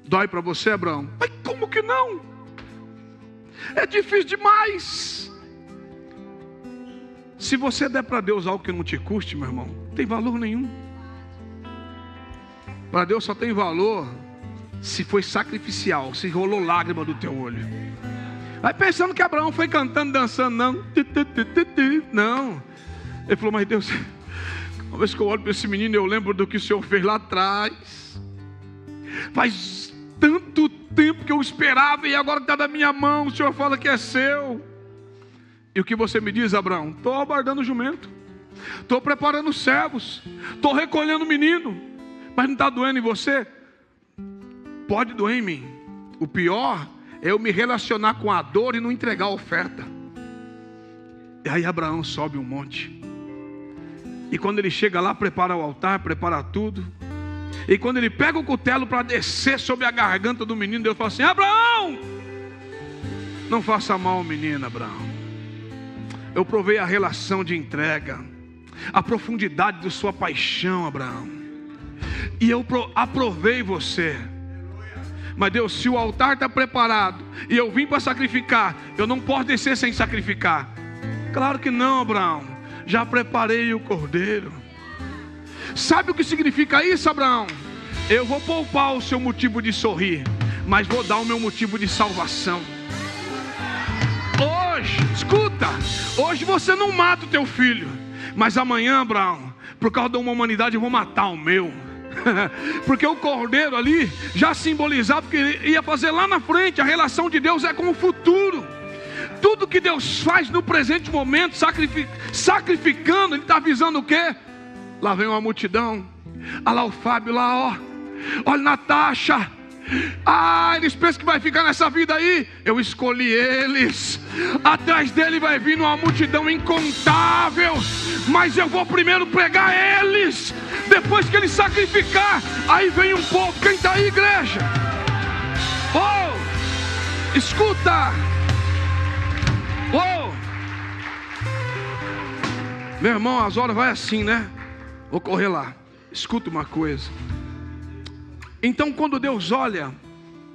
Dói para você, Abraão? Mas como que não? É difícil demais. Se você der para Deus algo que não te custe, meu irmão, não tem valor nenhum. Para Deus só tem valor se foi sacrificial, se rolou lágrima do teu olho. Vai pensando que Abraão foi cantando, dançando, não. Não. Ele falou, mas Deus, uma vez que eu olho para esse menino, eu lembro do que o Senhor fez lá atrás. Faz tanto tempo que eu esperava, e agora está na minha mão, o Senhor fala que é seu. E o que você me diz, Abraão? Estou aguardando o jumento, estou preparando os servos, estou recolhendo o menino. Mas não está doendo em você? Pode doer em mim. O pior é eu me relacionar com a dor e não entregar a oferta. E aí Abraão sobe um monte, e quando ele chega lá, prepara o altar, prepara tudo. E quando ele pega o cutelo para descer sobre a garganta do menino, Deus fala assim: Abraão, não faça mal ao menino, Abraão. Eu provei a relação de entrega, a profundidade da sua paixão, Abraão, e eu aprovei você. Mas Deus, se o altar está preparado e eu vim para sacrificar, eu não posso descer sem sacrificar. Claro que não, Abraão, já preparei o cordeiro. Sabe o que significa isso, Abraão? Eu vou poupar o seu motivo de sorrir, mas vou dar o meu motivo de salvação. Hoje, escuta, hoje você não mata o teu filho, mas amanhã, Abraão, por causa de uma humanidade, eu vou matar o meu. Porque o cordeiro ali já simbolizava que ele ia fazer lá na frente. A relação de Deus é com o futuro. Tudo que Deus faz no presente momento, sacrificando, Ele está avisando o quê? Lá vem uma multidão. Olha lá o Fábio lá, ó. Olha Natasha. Eles pensam que vai ficar nessa vida aí. Eu escolhi eles. Atrás dele vai vir uma multidão incontável, mas eu vou primeiro pregar eles. Depois que ele sacrificar, aí vem um povo. Quem está aí, igreja? Oh, escuta. Oh, meu irmão, as horas vai assim, né? Vou correr lá. Escuta uma coisa. Então, quando Deus olha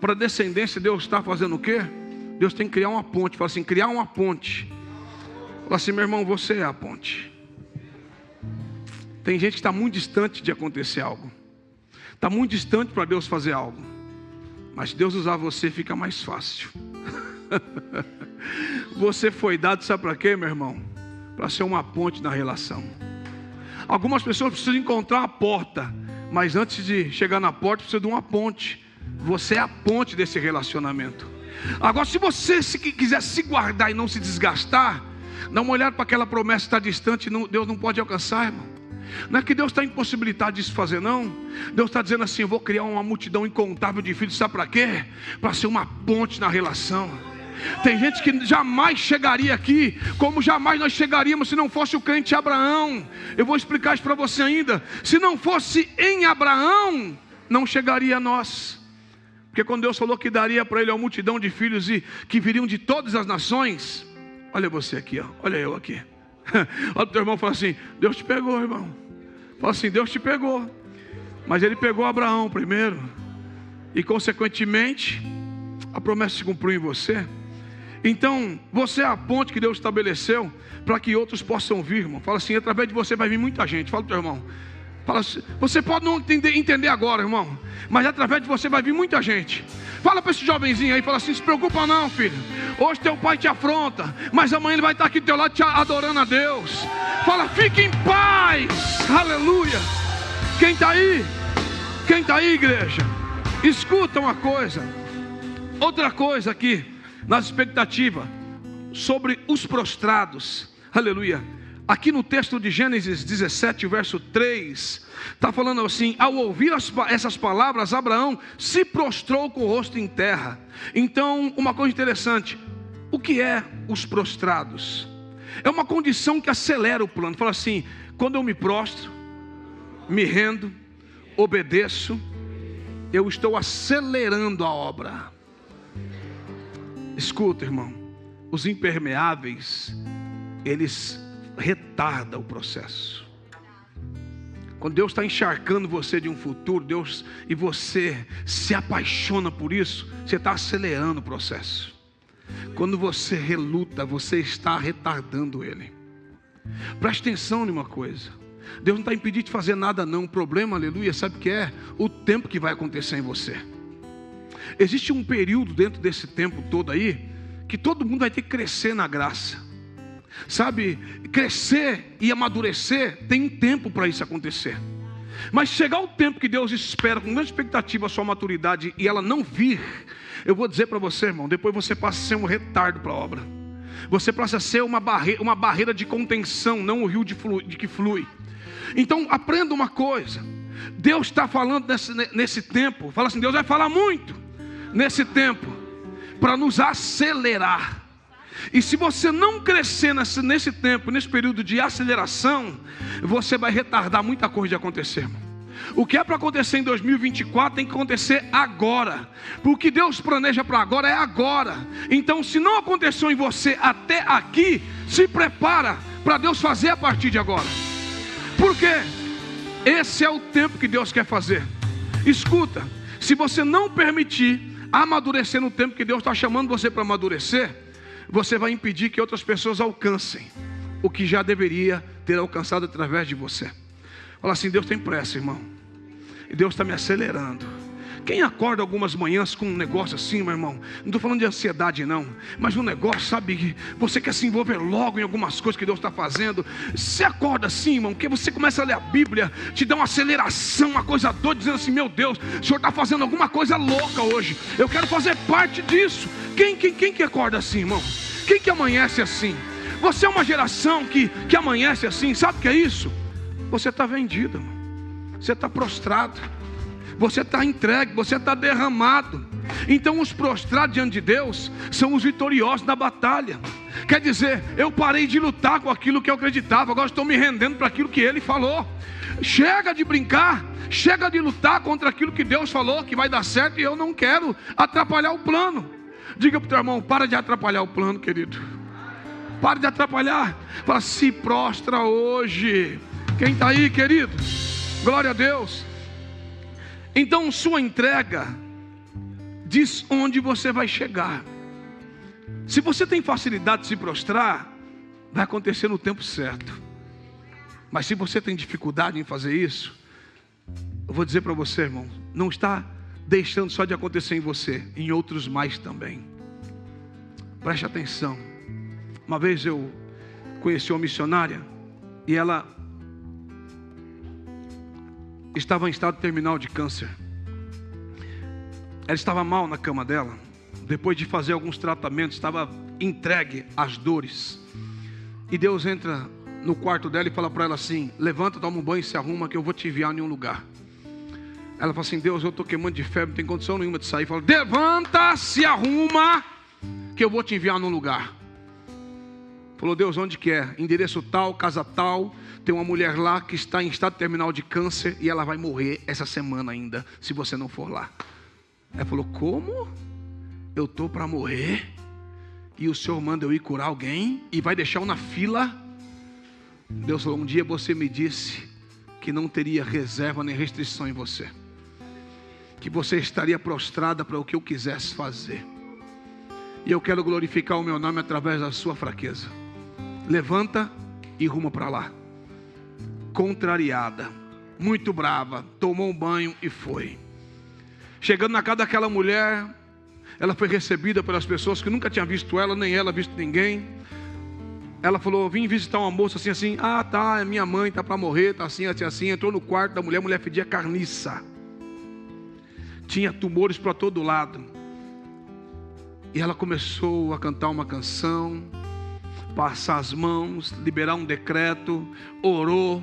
para a descendência, Deus está fazendo o quê? Deus tem que criar uma ponte. Fala assim, criar uma ponte. Fala assim, meu irmão, você é a ponte. Tem gente que está muito distante de acontecer algo. Está muito distante para Deus fazer algo. Mas Deus usar você fica mais fácil. Você foi dado, sabe para quê, meu irmão? Para ser uma ponte na relação. Algumas pessoas precisam encontrar a porta, mas antes de chegar na porta, precisa de uma ponte. Você é a ponte desse relacionamento. Agora, se você quiser se guardar e não se desgastar, dá uma olhada para aquela promessa que está distante, Deus não pode alcançar, irmão. Não é que Deus está impossibilitado disso fazer, não. Deus está dizendo assim, eu vou criar uma multidão incontável de filhos, sabe para quê? Para ser uma ponte na relação. Tem gente que jamais chegaria aqui, como jamais nós chegaríamos se não fosse o crente Abraão. Eu vou explicar isso para você ainda. Se não fosse em Abraão, não chegaria a nós. Porque quando Deus falou que daria para ele uma multidão de filhos e que viriam de todas as nações. Olha você aqui, ó. Olha eu aqui. Olha o teu irmão e fala assim, Deus te pegou, irmão. Fala assim, Deus te pegou. Mas ele pegou Abraão primeiro. E consequentemente, a promessa se cumpriu em você. Então, você é a ponte que Deus estabeleceu para que outros possam vir, irmão. Fala assim, através de você vai vir muita gente. Fala para o teu irmão. Fala assim, você pode não entender agora, irmão, mas através de você vai vir muita gente. Fala para esse jovenzinho aí, fala assim, se preocupa não, filho. Hoje teu pai te afronta, mas amanhã ele vai estar aqui do teu lado te adorando a Deus. Fala, fique em paz. Aleluia. Quem está aí? Quem está aí, igreja? Escuta uma coisa. Outra coisa aqui. Nas expectativas sobre os prostrados, aleluia. aqui no texto de Gênesis 17, verso 3, está falando assim: ao ouvir essas palavras, Abraão se prostrou com o rosto em terra. Então, uma coisa interessante, o que é os prostrados? É uma condição que acelera o plano. Fala assim: quando eu me prostro, me rendo, obedeço, eu estou acelerando a obra. Escuta, irmão, os impermeáveis, eles retardam o processo. Quando Deus está encharcando você de um futuro, e você se apaixona por isso, você está acelerando o processo. Quando você reluta, você está retardando ele. Preste atenção em uma coisa: Deus não está impedindo de fazer nada não. O problema, aleluia, sabe o que é? O tempo que vai acontecer em você. Existe um período dentro desse tempo todo aí, que todo mundo vai ter que crescer na graça. Sabe, crescer e amadurecer, tem um tempo para isso acontecer. Mas chegar o tempo que Deus espera com grande expectativa a sua maturidade e ela não vir, eu vou dizer para você, irmão, depois você passa a ser um retardo para a obra. Você passa a ser uma barreira de contenção, não um rio de que flui. Então aprenda uma coisa: Deus está falando nesse tempo, fala assim, Deus vai falar muito nesse tempo para nos acelerar. E se você não crescer nesse tempo, nesse período de aceleração, você vai retardar muita coisa de acontecer, irmão. O que é para acontecer em 2024 tem que acontecer agora. Porque o que Deus planeja para agora é agora. Então, se não aconteceu em você até aqui, se prepara para Deus fazer a partir de agora. Por quê? Esse é o tempo que Deus quer fazer. Escuta, se você não permitir amadurecer no tempo que Deus está chamando você para amadurecer, você vai impedir que outras pessoas alcancem o que já deveria ter alcançado através de você. Fala assim: Deus tem pressa, irmão, e Deus está me acelerando. Quem acorda algumas manhãs com um negócio assim, meu irmão, não estou falando de ansiedade não, mas um negócio, sabe, você quer se envolver logo em algumas coisas que Deus está fazendo. Você acorda assim, irmão, que você começa a ler a Bíblia, te dá uma aceleração, uma coisa doida, dizendo assim: meu Deus, o Senhor está fazendo alguma coisa louca hoje, eu quero fazer parte disso. Quem que acorda assim, irmão? Quem que amanhece assim? Você é uma geração que amanhece assim. Sabe o que é isso? Você está vendido, irmão. Você está prostrado, você está entregue, você está derramado. Então os prostrados diante de Deus são os vitoriosos na batalha. Quer dizer, eu parei de lutar com aquilo que eu acreditava, agora estou me rendendo para aquilo que Ele falou. Chega de brincar, chega de lutar contra aquilo que Deus falou que vai dar certo, e eu não quero atrapalhar o plano. Diga para o teu irmão: para de atrapalhar o plano, querido. Para de atrapalhar. Fala: se prostra hoje. Quem está aí, querido? Glória a Deus. Então sua entrega diz onde você vai chegar. Se você tem facilidade de se prostrar, vai acontecer no tempo certo. Mas se você tem dificuldade em fazer isso, eu vou dizer para você, irmão, não está deixando só de acontecer em você, em outros mais também. Preste atenção. Uma vez eu conheci uma missionária e ela estava em estado terminal de câncer. Ela estava mal na cama dela. Depois de fazer alguns tratamentos, estava entregue às dores. E Deus entra no quarto dela e fala para ela assim: levanta, toma um banho e se arruma, que eu vou te enviar em um lugar. Ela fala assim: Deus, eu estou queimando de febre, não tem condição nenhuma de sair. Fala: levanta, se arruma, que eu vou te enviar num lugar. Falou: Deus, onde que é? Endereço tal, casa tal. Tem uma mulher lá que está em estado terminal de câncer e ela vai morrer essa semana ainda, se você não for lá. Ela falou: como? Eu estou para morrer e o Senhor manda eu ir curar alguém e vai deixar eu na fila? Deus falou: um dia você me disse que não teria reserva nem restrição em você, que você estaria prostrada para o que eu quisesse fazer. E eu quero glorificar o meu nome através da sua fraqueza. Levanta e ruma para lá. Contrariada, muito brava, tomou um banho e foi. Chegando na casa daquela mulher, ela foi recebida pelas pessoas que nunca tinham visto ela, nem ela visto ninguém. Ela falou: vim visitar uma moça assim, assim. Ah, tá, é minha mãe, tá para morrer, tá assim, assim, assim. Entrou no quarto da mulher, a mulher fedia carniça. Tinha tumores para todo lado. E ela começou a cantar uma canção. passar as mãos, liberar um decreto, orou.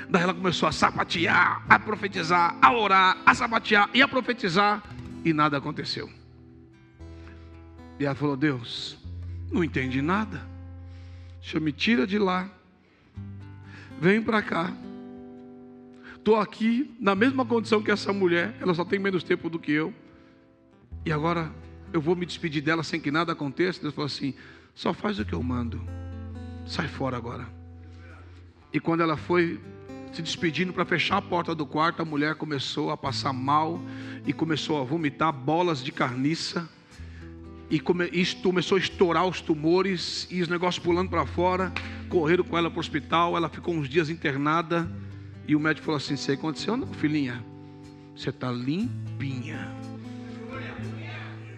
Daí ela começou a sapatear, a profetizar, a orar, a sapatear e a profetizar, e nada aconteceu. E ela falou: Deus, não entendi nada. O Senhor me tira de lá, vem para cá. Estou aqui na mesma condição que essa mulher, ela só tem menos tempo do que eu. E agora eu vou me despedir dela sem que nada aconteça. Deus falou assim: só faz o que eu mando, sai fora agora. E quando ela foi se despedindo para fechar a porta do quarto, a mulher começou a passar mal e começou a vomitar bolas de carniça. E isso começou a estourar os tumores e os negócios pulando para fora. Correram com ela para o hospital, ela ficou uns dias internada. E o médico falou assim: isso aconteceu? Não, filhinha, você está limpinha.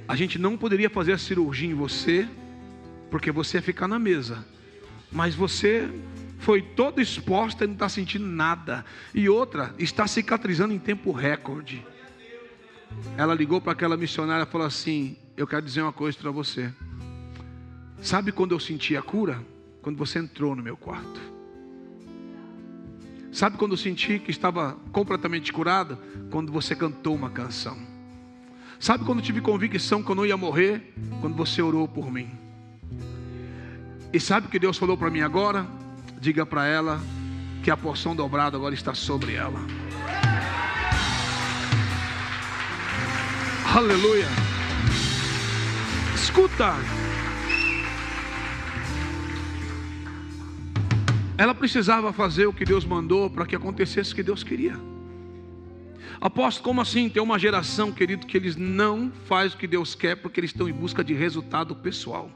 A gente não poderia fazer a cirurgia em você, porque você ia ficar na mesa. Mas você foi toda exposta e não está sentindo nada. E outra, está cicatrizando em tempo recorde. Ela ligou para aquela missionária e falou assim: eu quero dizer uma coisa para você. Sabe quando eu senti a cura? Quando você entrou no meu quarto. Sabe quando eu senti que estava completamente curado? Quando você cantou uma canção. Sabe quando eu tive convicção que eu não ia morrer? Quando você orou por mim. E sabe o que Deus falou para mim agora? Diga para ela que a porção dobrada agora está sobre ela. Aleluia. Escuta. Ela precisava fazer o que Deus mandou para que acontecesse o que Deus queria. Apóstolo, como assim? Tem uma geração, querido, que eles não fazem o que Deus quer porque eles estão em busca de resultado pessoal.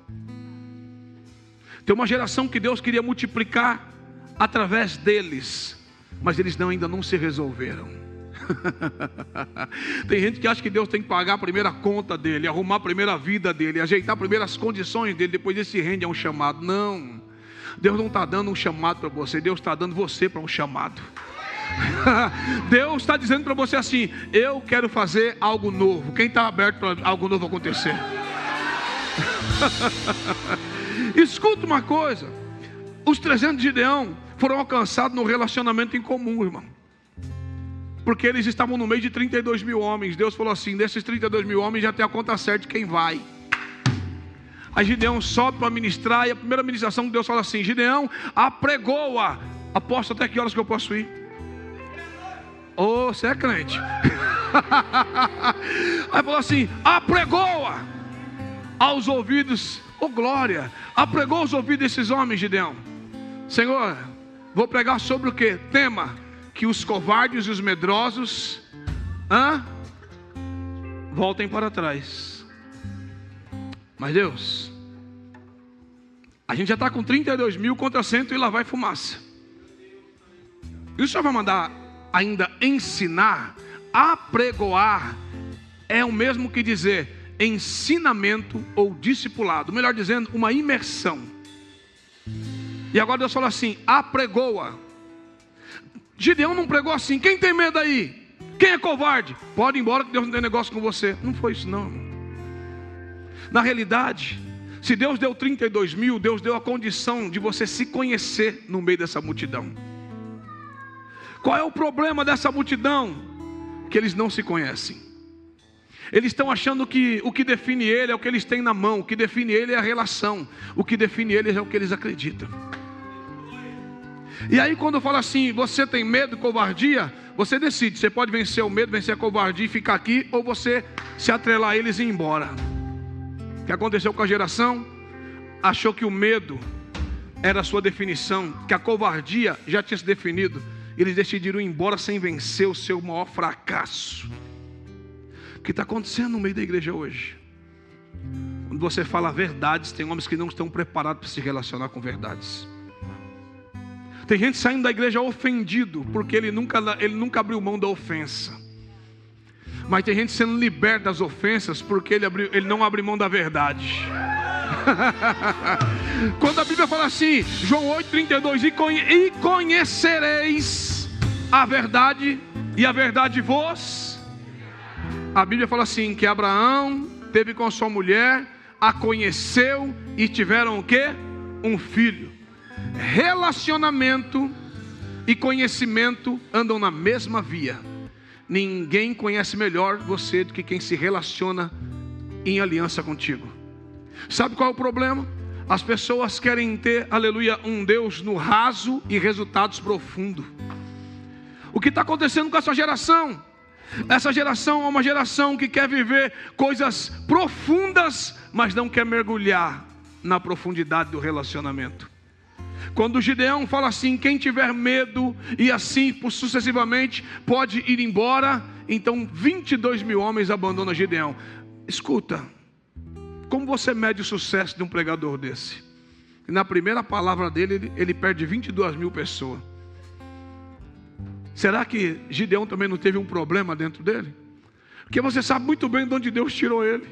Tem uma geração que Deus queria multiplicar através deles, mas eles ainda não se resolveram. Tem gente que acha que Deus tem que pagar a primeira conta dele, arrumar a primeira vida dele, ajeitar as primeiras condições dele, depois ele se rende a um chamado. Não, Deus não está dando um chamado para você, Deus está dando você para um chamado. Deus está dizendo para você assim: eu quero fazer algo novo. Quem está aberto para algo novo acontecer? Escuta uma coisa: os 300 de Gideão foram alcançados no relacionamento em comum, irmão. Porque eles estavam no meio de 32 mil homens. Deus falou assim: desses 32 mil homens já tem a conta certa de quem vai. Aí Gideão sobe para ministrar, e a primeira ministração que Deus fala assim: Gideão, apregoa. Aposto até que horas que eu posso ir? Oh, você é crente. Aí falou assim: apregoa aos ouvidos, oh glória, apregou aos ouvidos desses homens, Gideão. Senhor, vou pregar sobre o que? Tema: que os covardes e os medrosos voltem para trás. Mas Deus, a gente já está com 32 mil contra 100 e lá vai fumaça. E o Senhor vai mandar ainda ensinar? Apregoar é o mesmo que dizer ensinamento ou discipulado, melhor dizendo, uma imersão. E agora Deus fala assim: apregoa. Gideão não pregou assim: quem tem medo aí? Quem é covarde? Pode ir embora que Deus não tem negócio com você. Não foi isso não, irmão. Na realidade, se Deus deu 32 mil, Deus deu a condição de você se conhecer no meio dessa multidão. Qual é o problema dessa multidão? Que eles não se conhecem. Eles estão achando que o que define ele é o que eles têm na mão. O que define ele é a relação. O que define eles é o que eles acreditam. E aí quando fala assim: você tem medo, covardia, você decide. Você pode vencer o medo, vencer a covardia e ficar aqui, ou você se atrelar a eles e ir embora. O que aconteceu com a geração? Achou que o medo era a sua definição, que a covardia já tinha se definido. Eles decidiram ir embora sem vencer o seu maior fracasso. O que está acontecendo no meio da igreja hoje? Quando você fala verdades, tem homens que não estão preparados para se relacionar com verdades. Tem gente saindo da igreja ofendido, porque ele nunca abriu mão da ofensa. Mas tem gente sendo liberta das ofensas, porque ele não abriu mão da verdade. Quando a Bíblia fala assim, João 8,32, e conhecereis a verdade, e a verdade vos. A Bíblia fala assim, que Abraão teve com sua mulher, a conheceu, e tiveram o quê? um filho. Relacionamento e conhecimento andam na mesma via. Ninguém conhece melhor você do que quem se relaciona em aliança contigo. Sabe qual é o problema? As pessoas querem ter, aleluia, um Deus no raso e resultados profundos. O que está acontecendo com essa geração? Essa geração é uma geração que quer viver coisas profundas, mas não quer mergulhar na profundidade do relacionamento. Quando Gideão fala assim, quem tiver medo e assim sucessivamente pode ir embora, então 22 mil homens abandonam Gideão. Escuta, como você mede o sucesso de um pregador desse? Na primeira palavra dele, ele perde 22 mil pessoas. Será que Gideão também não teve um problema dentro dele? Porque você sabe muito bem de onde Deus tirou ele.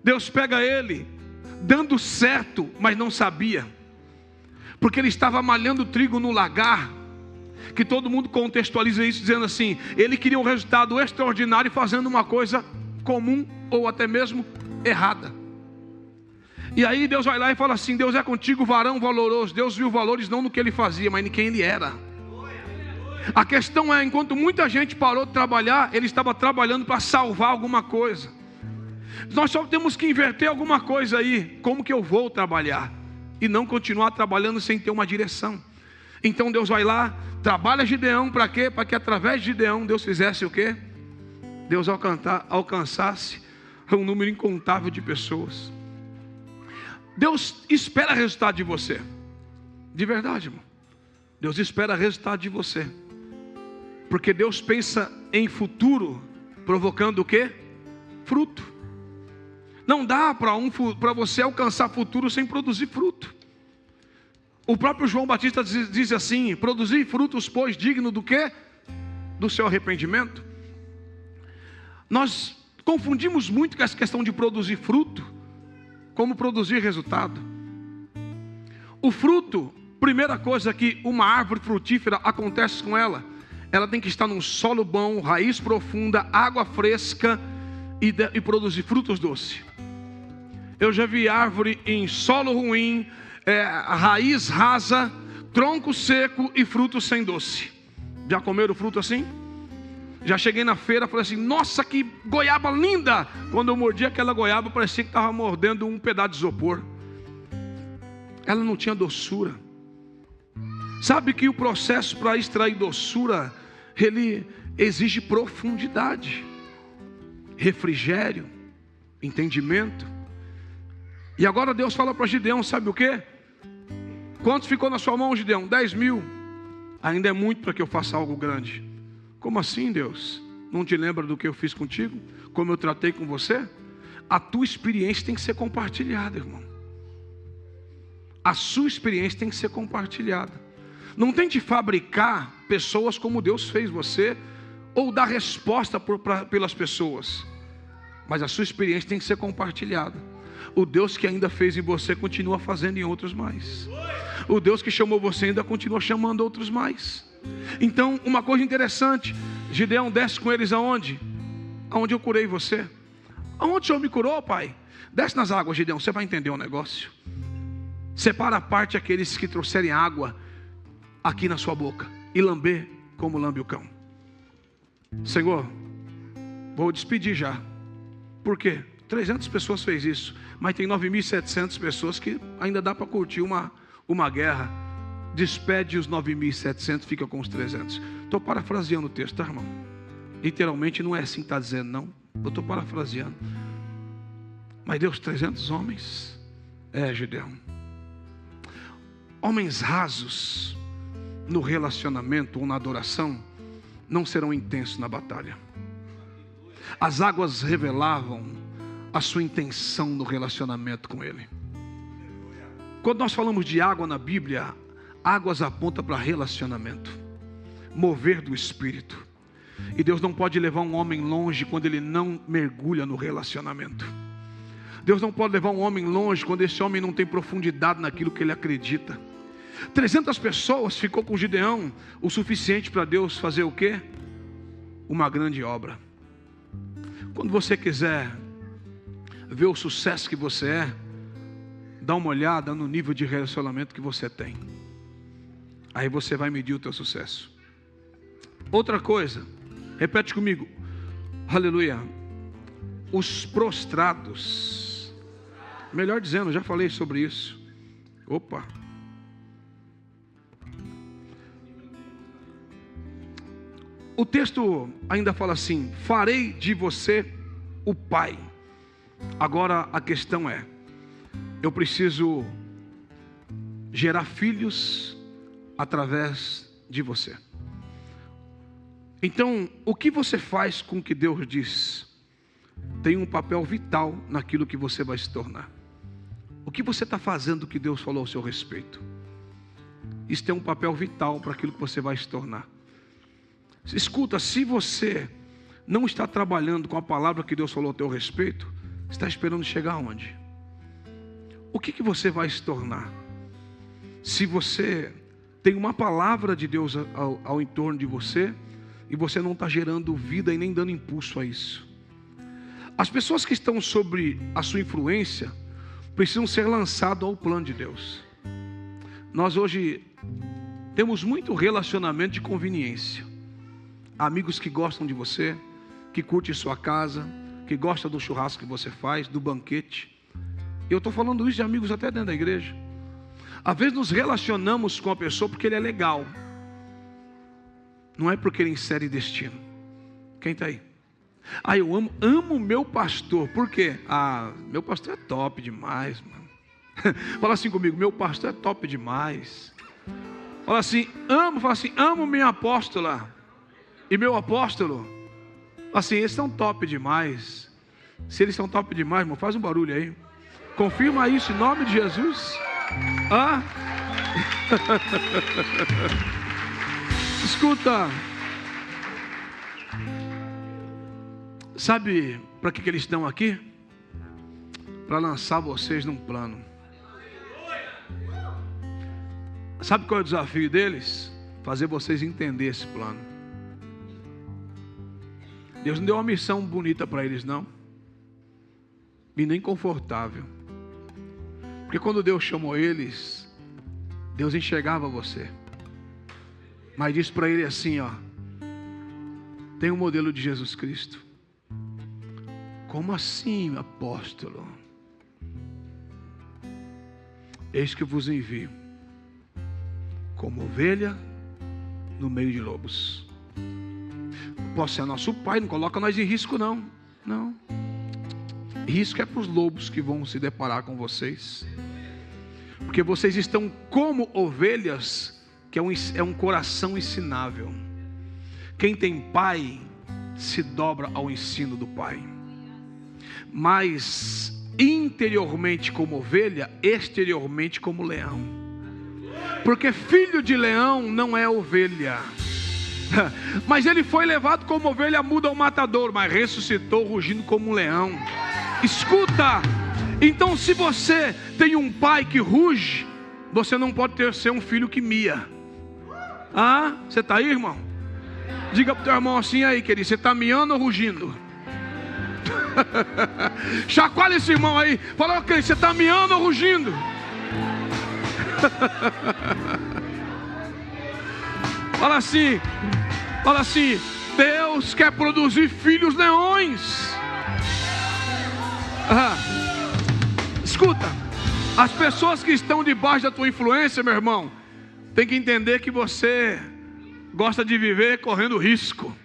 Deus pega ele dando certo, mas não sabia. Porque ele estava malhando trigo no lagar. Que todo mundo contextualiza isso dizendo assim, ele queria um resultado extraordinário fazendo uma coisa comum ou até mesmo errada. E aí Deus vai lá e fala assim, Deus é contigo, varão valoroso. Deus viu valores não no que ele fazia, mas em quem ele era. A questão é, enquanto muita gente parou de trabalhar, ele estava trabalhando para salvar alguma coisa. Nós só temos que inverter alguma coisa aí. Como que eu vou trabalhar? E não continuar trabalhando sem ter uma direção. Então Deus vai lá, trabalha Gideão para quê? Para que através de Gideão Deus fizesse o quê? Deus alcançasse um número incontável de pessoas. Deus espera resultado de você. De verdade, irmão. Deus espera resultado de você. Porque Deus pensa em futuro, provocando o quê? Fruto. Não dá para você alcançar futuro sem produzir fruto. O próprio João Batista diz assim, produzir frutos, pois, digno do quê? Do seu arrependimento. Nós confundimos muito com essa questão de produzir fruto, como produzir resultado. O fruto, primeira coisa que uma árvore frutífera acontece com ela, ela tem que estar num solo bom, raiz profunda, água fresca e produzir frutos doces. Eu já vi árvore em solo ruim, raiz rasa, tronco seco e frutos sem doce. Já comeram fruto assim? Já cheguei na feira e falei assim, nossa, que goiaba linda! Quando eu mordi aquela goiaba, parecia que estava mordendo um pedaço de isopor. Ela não tinha doçura. Sabe que o processo para extrair doçura, ele exige profundidade, refrigério, entendimento. E agora Deus fala para Gideão, sabe o que? Quantos ficou na sua mão, Gideão? 10 mil. Ainda é muito para que eu faça algo grande. Como assim, Deus? Não te lembra do que eu fiz contigo? Como eu tratei com você? A tua experiência tem que ser compartilhada, irmão. A sua experiência tem que ser compartilhada. Não tente fabricar pessoas como Deus fez você, ou dar resposta pelas pessoas. Mas a sua experiência tem que ser compartilhada. O Deus que ainda fez em você continua fazendo em outros mais. O Deus que chamou você ainda continua chamando outros mais. Então, uma coisa interessante, Gideão desce com eles aonde? Aonde eu curei você. Aonde o Senhor me curou, pai? Desce nas águas, Gideão, você vai entender um negócio. Separa a parte aqueles que trouxerem água aqui na sua boca e lamber como lambe o cão. Senhor, vou despedir já. Por quê? 300 pessoas fez isso, mas tem 9.700 pessoas que ainda dá para curtir uma guerra. Despede os 9.700, fica com os 300. Estou parafraseando o texto, tá, irmão? Literalmente não é assim que está dizendo, não. Eu estou parafraseando. Mas Deus, 300 homens. Gideão. Homens rasos no relacionamento ou na adoração não serão intensos na batalha. As águas revelavam a sua intenção no relacionamento com Ele. Quando nós falamos de água na Bíblia, águas aponta para relacionamento, mover do Espírito. E Deus não pode levar um homem longe quando ele não mergulha no relacionamento. Deus não pode levar um homem longe quando esse homem não tem profundidade naquilo que ele acredita. 300 pessoas ficou com Gideão o suficiente para Deus fazer o quê? Uma grande obra. Quando você quiser ver o sucesso que você é, dá uma olhada no nível de relacionamento que você tem. Aí você vai medir o teu sucesso. Outra coisa, repete comigo, aleluia, os prostrados, melhor dizendo, já falei sobre isso. Opa. O texto ainda fala assim: farei de você o pai. Agora a questão é, eu preciso gerar filhos através de você. Então, o que você faz com o que Deus diz tem um papel vital naquilo que você vai se tornar. O que você está fazendo que Deus falou ao seu respeito? Isso tem um papel vital para aquilo que você vai se tornar. Escuta, se você não está trabalhando com a palavra que Deus falou ao teu respeito, está esperando chegar aonde? O que você vai se tornar? Se você tem uma palavra de Deus ao entorno de você, e você não está gerando vida e nem dando impulso a isso. As pessoas que estão sobre a sua influência precisam ser lançadas ao plano de Deus. Nós hoje temos muito relacionamento de conveniência. Amigos que gostam de você, que curtem sua casa, que gostam do churrasco que você faz, do banquete. Eu estou falando isso de amigos até dentro da igreja. Às vezes nos relacionamos com a pessoa porque ele é legal. Não é porque ele insere destino. Quem está aí? Eu amo meu pastor. Por quê? Meu pastor é top demais, mano. Fala assim comigo, meu pastor é top demais. Fala assim, amo minha apóstola. E meu apóstolo. Assim, eles são top demais. Se eles são top demais, irmão, faz um barulho aí. Confirma isso em nome de Jesus. Escuta, sabe para que eles estão aqui? Para lançar vocês num plano. Sabe qual é o desafio deles? Fazer vocês entenderem esse plano. Deus não deu uma missão bonita para eles, não, e nem confortável. Porque quando Deus chamou eles, Deus enxergava você. Mas disse para ele assim, tem um modelo de Jesus Cristo. Como assim, apóstolo? Eis que vos envio como ovelha no meio de lobos. Posso ser nosso pai, não coloca nós em risco não. Não. Risco é para os lobos que vão se deparar com vocês. Porque vocês estão como ovelhas, que é um coração ensinável. Quem tem pai se dobra ao ensino do pai. Mas interiormente como ovelha, exteriormente como leão. Porque filho de leão não é ovelha. Mas ele foi levado como ovelha muda ao matador, mas ressuscitou rugindo como um leão. Escuta, então se você tem um pai que ruge, você não pode ser um filho que mia. Você está aí, irmão? Diga para o teu irmão assim aí, querido, você está miando ou rugindo? Chacoalha esse irmão aí. Fala, ok, você está miando ou rugindo? Fala assim, Deus quer produzir filhos leões. Escuta, as pessoas que estão debaixo da tua influência, meu irmão, tem que entender que você gosta de viver correndo risco.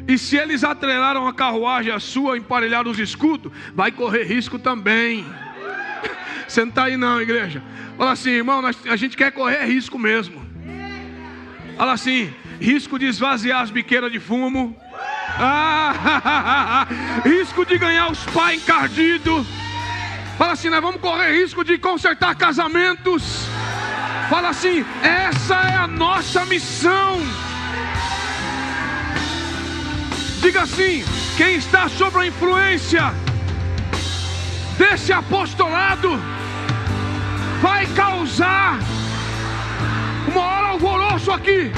E se eles atrelaram a carruagem a sua, emparelharam os escudos, vai correr risco também. Você não está aí não, igreja. Fala assim, irmão, a gente quer correr risco mesmo. Fala assim, risco de esvaziar as biqueiras de fumo. Risco de ganhar os pais encardidos. Fala assim, nós vamos correr risco de consertar casamentos. Fala assim, essa é a nossa missão. Diga assim, quem está sob a influência desse apostolado vai causar o maior alvoroço aqui.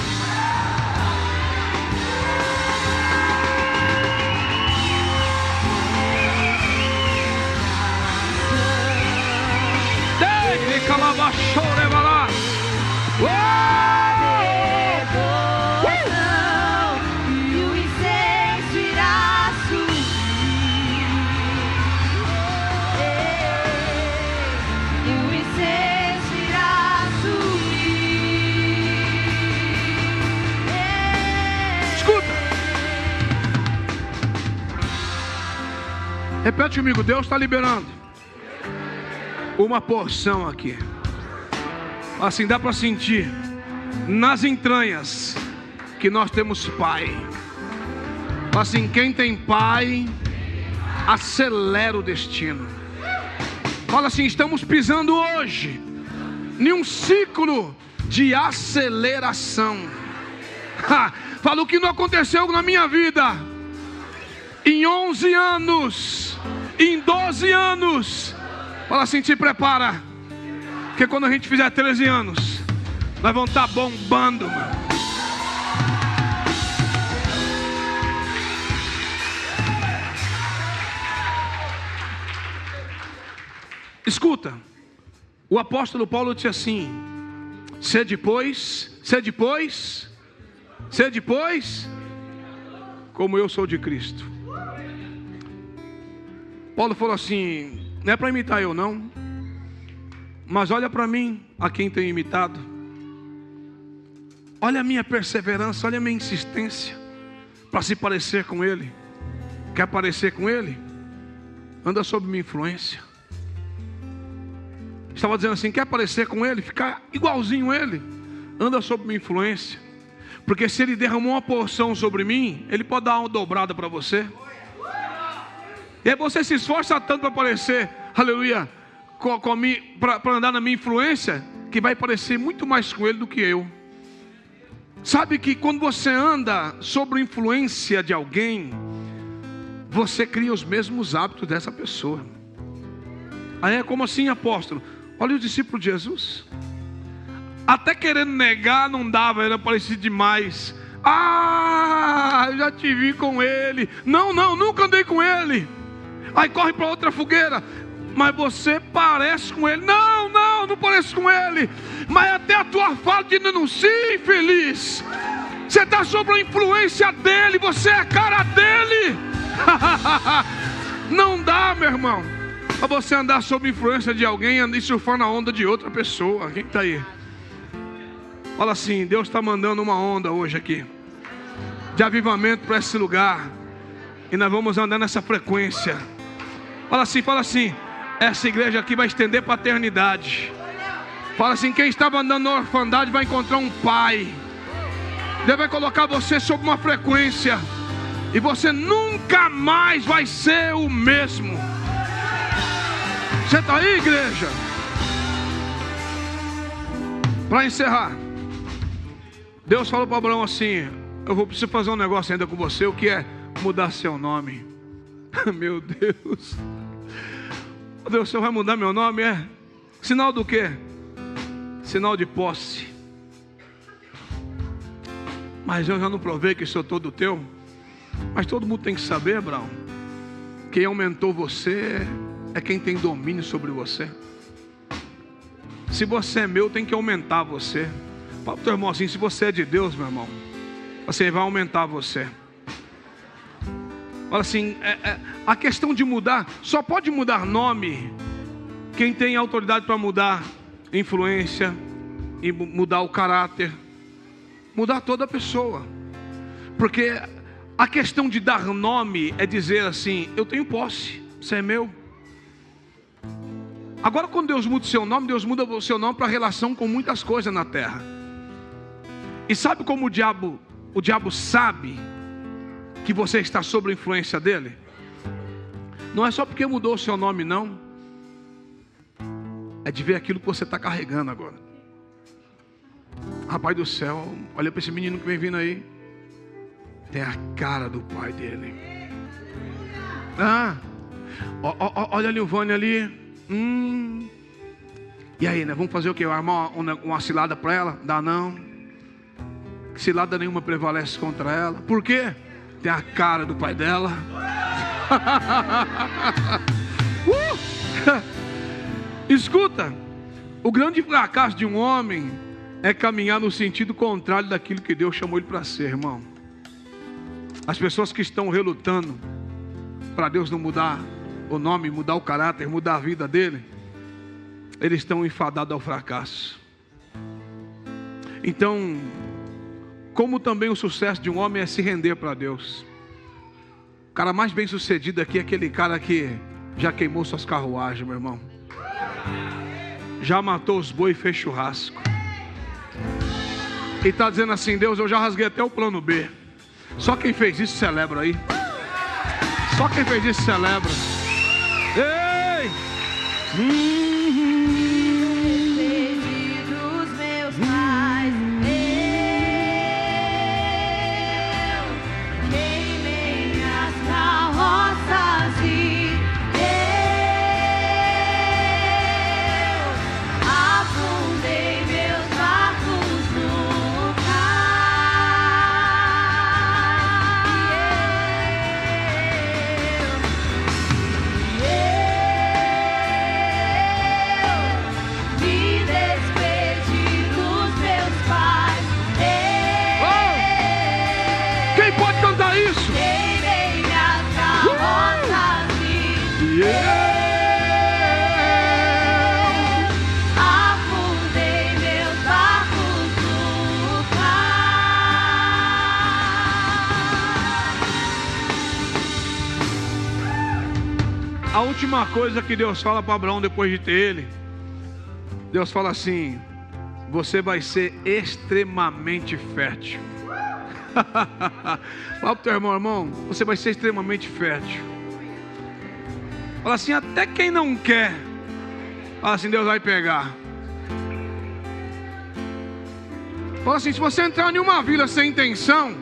Chorebalá. E o incenso irá subir. E o incenso irá subir. Escuta. Repete comigo, Deus está liberando uma porção aqui. Assim, dá para sentir nas entranhas que nós temos Pai. Assim, quem tem Pai acelera o destino. Fala assim, estamos pisando hoje em um ciclo de aceleração. Fala o que não aconteceu na minha vida em 11 anos, em 12 anos. Fala assim, te prepara, porque quando a gente fizer 13 anos, nós vamos estar bombando, mano. Escuta, o apóstolo Paulo disse assim: sede pois, como eu sou de Cristo. Paulo falou assim, não é para imitar eu não, mas olha para mim, a quem tenho imitado. Olha a minha perseverança, olha a minha insistência para se parecer com Ele. Quer parecer com Ele? Anda sob minha influência. Estava dizendo assim, quer parecer com Ele? Ficar igualzinho a Ele? Anda sob minha influência. Porque se Ele derramou uma porção sobre mim, Ele pode dar uma dobrada para você. E aí você se esforça tanto para parecer, aleluia, para andar na minha influência, que vai parecer muito mais com Ele do que eu. Sabe que quando você anda sob a influência de alguém, você cria os mesmos hábitos dessa pessoa. Aí é como assim, apóstolo? Olha o discípulo de Jesus. Até querendo negar, não dava, era parecido demais. Ah, eu já te vi com ele. Não, nunca andei com ele. Aí corre para outra fogueira. Mas você parece com ele. Não parece com ele. Mas até a tua fala de denuncia, infeliz. Você está sob a influência dele. Você é a cara dele. Não dá, meu irmão, para você andar sob a influência de alguém e surfar na onda de outra pessoa. Quem está aí? Fala assim, Deus está mandando uma onda hoje aqui de avivamento para esse lugar. E nós vamos andar nessa frequência. Fala assim, essa igreja aqui vai estender para a eternidade. Fala assim, quem estava andando na orfandade vai encontrar um pai. Deus vai colocar você sob uma frequência. E você nunca mais vai ser o mesmo. Você está aí, igreja? Para encerrar, Deus falou para Abraão assim, eu preciso fazer um negócio ainda com você. O que é? Mudar seu nome. Meu Deus. Deus, o Senhor vai mudar meu nome? É? Sinal do quê? Sinal de posse. Mas eu já não provei que sou todo teu. Mas todo mundo tem que saber, Abraão, quem aumentou você é quem tem domínio sobre você. Se você é meu, tem que aumentar você. Fala pro teu irmão assim, se você é de Deus, meu irmão, você vai aumentar você. Fala assim, a questão de mudar, só pode mudar nome quem tem autoridade para mudar influência e mudar o caráter, mudar toda a pessoa. Porque a questão de dar nome é dizer assim, eu tenho posse, você é meu. Agora quando Deus muda o seu nome, Deus muda o seu nome para relação com muitas coisas na terra. E sabe como o diabo sabe que você está sob a influência dele? Não é só porque mudou o seu nome, não. É de ver aquilo que você está carregando agora. Rapaz do céu, olha para esse menino que vem vindo aí. Tem a cara do pai dele. Olha a Lilvânia ali. E aí, né? Vamos fazer o quê? Armar uma cilada para ela? Dá não. Cilada nenhuma prevalece contra ela. Por quê? Tem a cara do pai dela. Escuta, O grande fracasso de um homem é caminhar no sentido contrário daquilo que Deus chamou ele para ser, irmão. As pessoas que estão relutando para Deus não mudar o nome, mudar o caráter, mudar a vida dele, eles estão enfadados ao fracasso. Então, como também o sucesso de um homem é se render para Deus. O cara mais bem sucedido aqui é aquele cara que já queimou suas carruagens, meu irmão. Já matou os bois e fez churrasco. E está dizendo assim: Deus, eu já rasguei até o plano B. Só quem fez isso celebra aí. Só quem fez isso celebra. Ei! Dos meus pais, eu queimei minhas carroças e eu afundei meus barcos no me despedi dos meus pais. Quem pode cantar isso? Queimei minhas carroças e afundei meus barcos no A última coisa que Deus fala para Abraão depois de ter ele, Deus fala assim: você vai ser extremamente fértil. Fala pro teu irmão: irmão, você vai ser extremamente fértil. Fala assim: até quem não quer, fala assim, Deus vai pegar. Fala assim: se você entrar em uma vila sem intenção,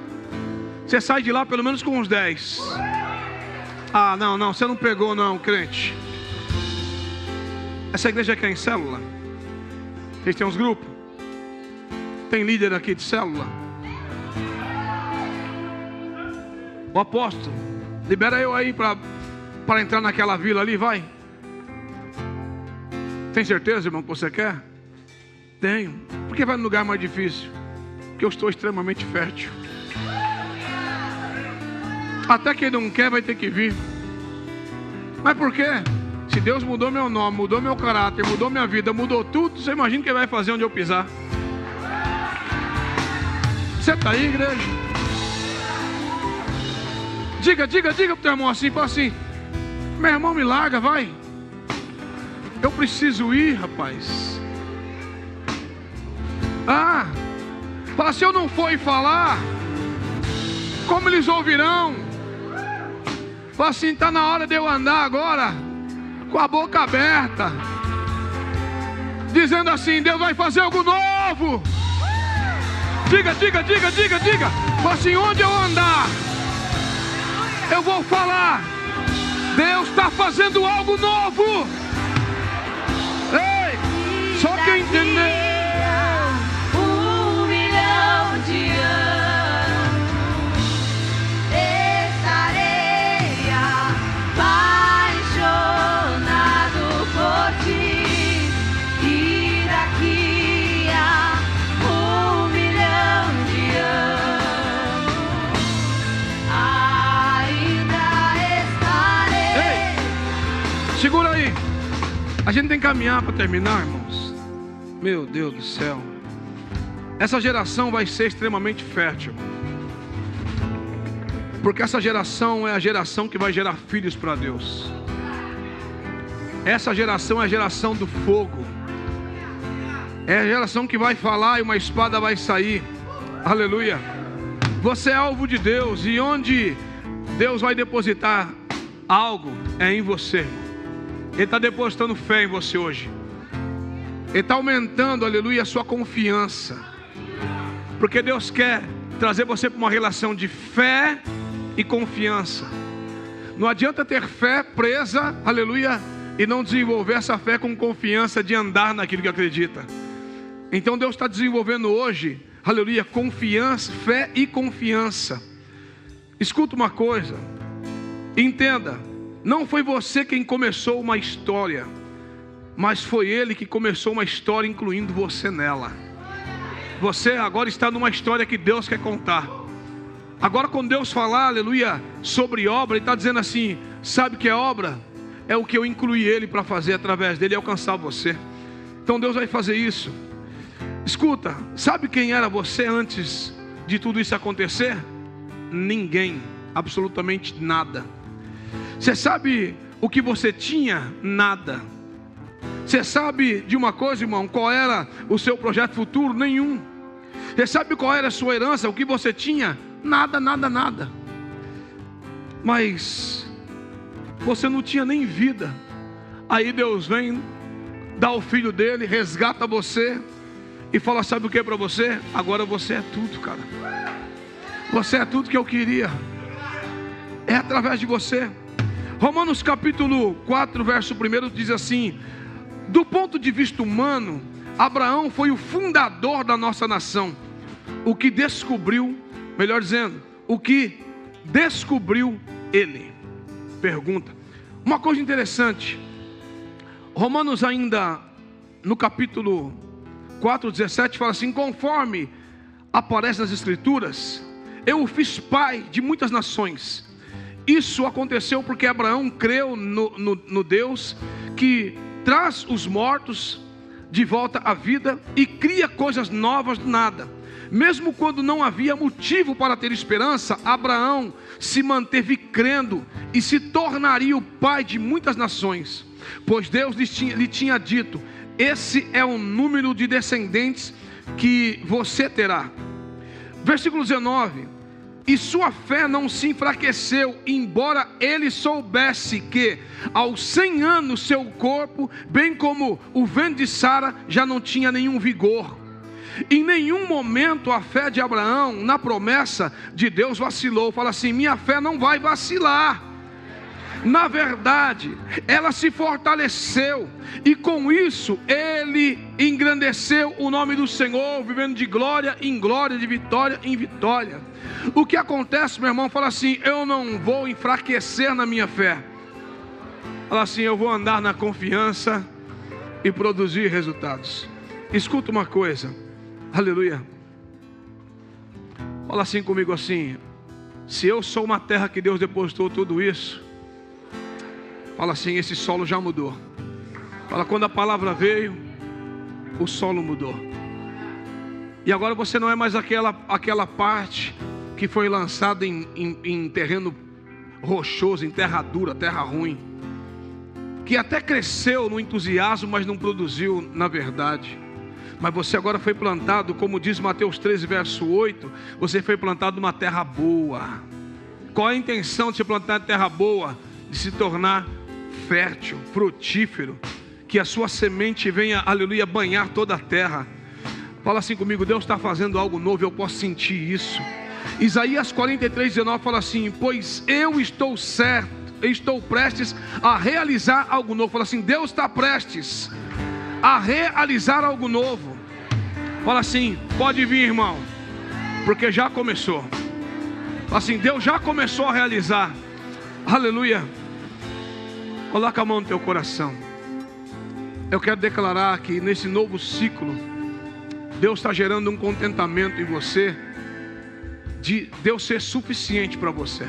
você sai de lá pelo menos com uns 10. Ah, não, você não pegou não, crente. Essa igreja aqui é em célula? Vocês têm uns grupos? Tem líder aqui de célula? O apóstolo, libera eu aí para entrar naquela vila ali, vai. Tem certeza, irmão, que você quer? Tenho. Por que vai no lugar mais difícil? Porque eu estou extremamente fértil. Até quem não quer vai ter que vir. Mas por quê? Se Deus mudou meu nome, mudou meu caráter, mudou minha vida, mudou tudo, você imagina o que vai fazer onde eu pisar? Você está aí, igreja? Diga pro teu irmão assim, fala assim: meu irmão, me larga, vai. Eu preciso ir, rapaz. Ah, fala, se eu não for e falar, como eles ouvirão? Fala assim: está na hora de eu andar agora com a boca aberta, dizendo assim: Deus vai fazer algo novo. Diga. Fala assim: onde eu andar, eu vou falar: Deus está fazendo algo novo. Ei, só quem entender. 1 milhão de anos estarei apaixonado por ti, e daqui a 1 milhão de anos ainda estarei. Ei, segura aí. A gente tem que caminhar para terminar, irmãos. Meu Deus do céu. Essa geração vai ser extremamente fértil. Porque essa geração é a geração que vai gerar filhos para Deus. Essa geração é a geração do fogo. É a geração que vai falar e uma espada vai sair. Aleluia. Você é alvo de Deus. E onde Deus vai depositar algo é em você, irmão. Ele está depositando fé em você hoje. Ele está aumentando, aleluia, a sua confiança. Porque Deus quer trazer você para uma relação de fé e confiança. Não adianta ter fé presa, aleluia, e não desenvolver essa fé com confiança de andar naquilo que acredita. Então Deus está desenvolvendo hoje, aleluia, confiança, fé e confiança. Escuta uma coisa, entenda. Não foi você quem começou uma história. mas foi Ele que começou uma história incluindo você nela. Você agora está numa história que Deus quer contar. Agora quando Deus falar, aleluia, sobre obra, Ele está dizendo assim, sabe o que é obra? É o que eu incluí Ele para fazer através dele e alcançar você. Então Deus vai fazer isso. Escuta, sabe quem era você antes de tudo isso acontecer? Ninguém, absolutamente nada. Você sabe o que você tinha? Nada. Você sabe de uma coisa, irmão, qual era o seu projeto futuro? Nenhum. Você sabe qual era a sua herança? O que você tinha? Nada, nada, nada. Mas você não tinha nem vida. Aí Deus vem, dá o filho dele, resgata você e fala, sabe o que é para você? Agora você é tudo, cara. Você é tudo que eu queria. É através de você. Romanos capítulo 4, verso 1 diz assim: do ponto de vista humano, Abraão foi o fundador da nossa nação. O que descobriu, melhor dizendo, o que descobriu ele. Pergunta. Uma coisa interessante. Romanos ainda no capítulo 4:17 fala assim: conforme aparece nas escrituras, eu o fiz pai de muitas nações. Isso aconteceu porque Abraão creu no Deus que traz os mortos de volta à vida e cria coisas novas do nada. Mesmo quando não havia motivo para ter esperança, Abraão se manteve crendo e se tornaria o pai de muitas nações, pois Deus lhe tinha dito: esse é o número de descendentes que você terá. Versículo 19: e sua fé não se enfraqueceu, embora ele soubesse que aos 100 anos seu corpo, bem como o ventre de Sara, já não tinha nenhum vigor. Em nenhum momento a fé de Abraão na promessa de Deus vacilou. Fala assim: minha fé não vai vacilar. Na verdade, ela se fortaleceu, e com isso ele engrandeceu o nome do Senhor, vivendo de glória em glória, de vitória em vitória. O que acontece, meu irmão? Fala assim: eu não vou enfraquecer na minha fé. Fala assim: eu vou andar na confiança e produzir resultados. Escuta uma coisa, aleluia. Fala assim comigo assim: se eu sou uma terra que Deus depositou tudo isso, fala assim, esse solo já mudou. Fala, quando a palavra veio, o solo mudou. E agora você não é mais aquela parte que foi lançada em terreno rochoso, em terra dura, terra ruim, que até cresceu no entusiasmo, mas não produziu na verdade. Mas você agora foi plantado, como diz Mateus 13, verso 8, você foi plantado numa terra boa. Qual é a intenção de se plantar em terra boa? De se tornar fértil, frutífero, que a sua semente venha, aleluia, banhar toda a terra. Fala assim comigo: Deus está fazendo algo novo, eu posso sentir isso. Isaías 43:19 fala assim: pois eu estou certo, eu estou prestes a realizar algo novo. Fala assim: Deus está prestes a realizar algo novo. Fala assim: pode vir, irmão, porque já começou. Fala assim: Deus já começou a realizar. Aleluia. Coloca a mão no teu coração. Eu quero declarar que nesse novo ciclo, Deus está gerando um contentamento em você, de Deus ser suficiente para você.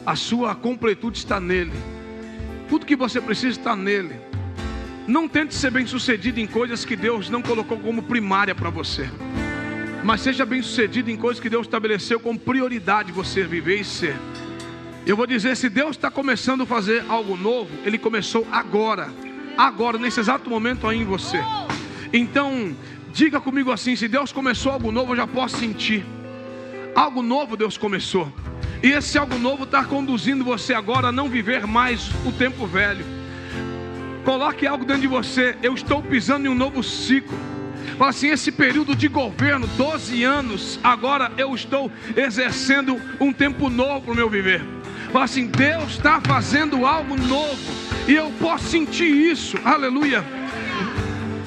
A sua completude está nele. Tudo que você precisa está nele. Não tente ser bem sucedido em coisas que Deus não colocou como primária para você, mas seja bem sucedido em coisas que Deus estabeleceu como prioridade você viver e ser. Eu vou dizer, se Deus está começando a fazer algo novo, Ele começou agora, nesse exato momento aí em você. Então, diga comigo assim: se Deus começou algo novo, eu já posso sentir. Algo novo Deus começou, e esse algo novo está conduzindo você agora a não viver mais o tempo velho. Coloque algo dentro de você: eu estou pisando em um novo ciclo. Fala assim: esse período de governo, 12 anos, agora eu estou exercendo um tempo novo para o meu viver. Fala assim: Deus está fazendo algo novo, e eu posso sentir isso, aleluia.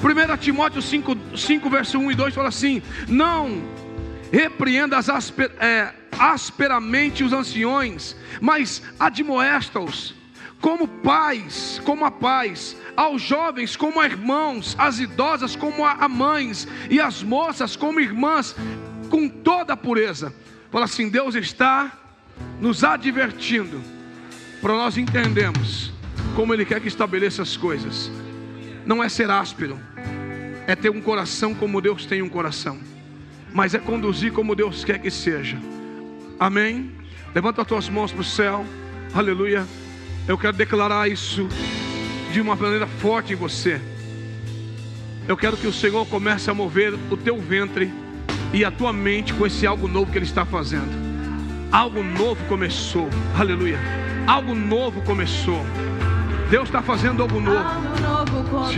1 Timóteo 5 verso 1 e 2 fala assim: não repreenda asperamente os anciões, mas admoesta-os como pais, como a pais, aos jovens como a irmãos, às idosas como a mães, e as moças como irmãs, com toda a pureza. Fala assim: Deus está nos advertindo para nós entendermos como Ele quer que estabeleça as coisas. Não é ser áspero, é ter um coração como Deus tem um coração, mas é conduzir como Deus quer que seja. Amém? Levanta as tuas mãos para o céu. Aleluia. Eu quero declarar isso de uma maneira forte em você. Eu quero que o Senhor comece a mover o teu ventre e a tua mente com esse algo novo que Ele está fazendo. Algo novo começou. Aleluia. Algo novo começou. Deus está fazendo algo novo. Algo novo começou.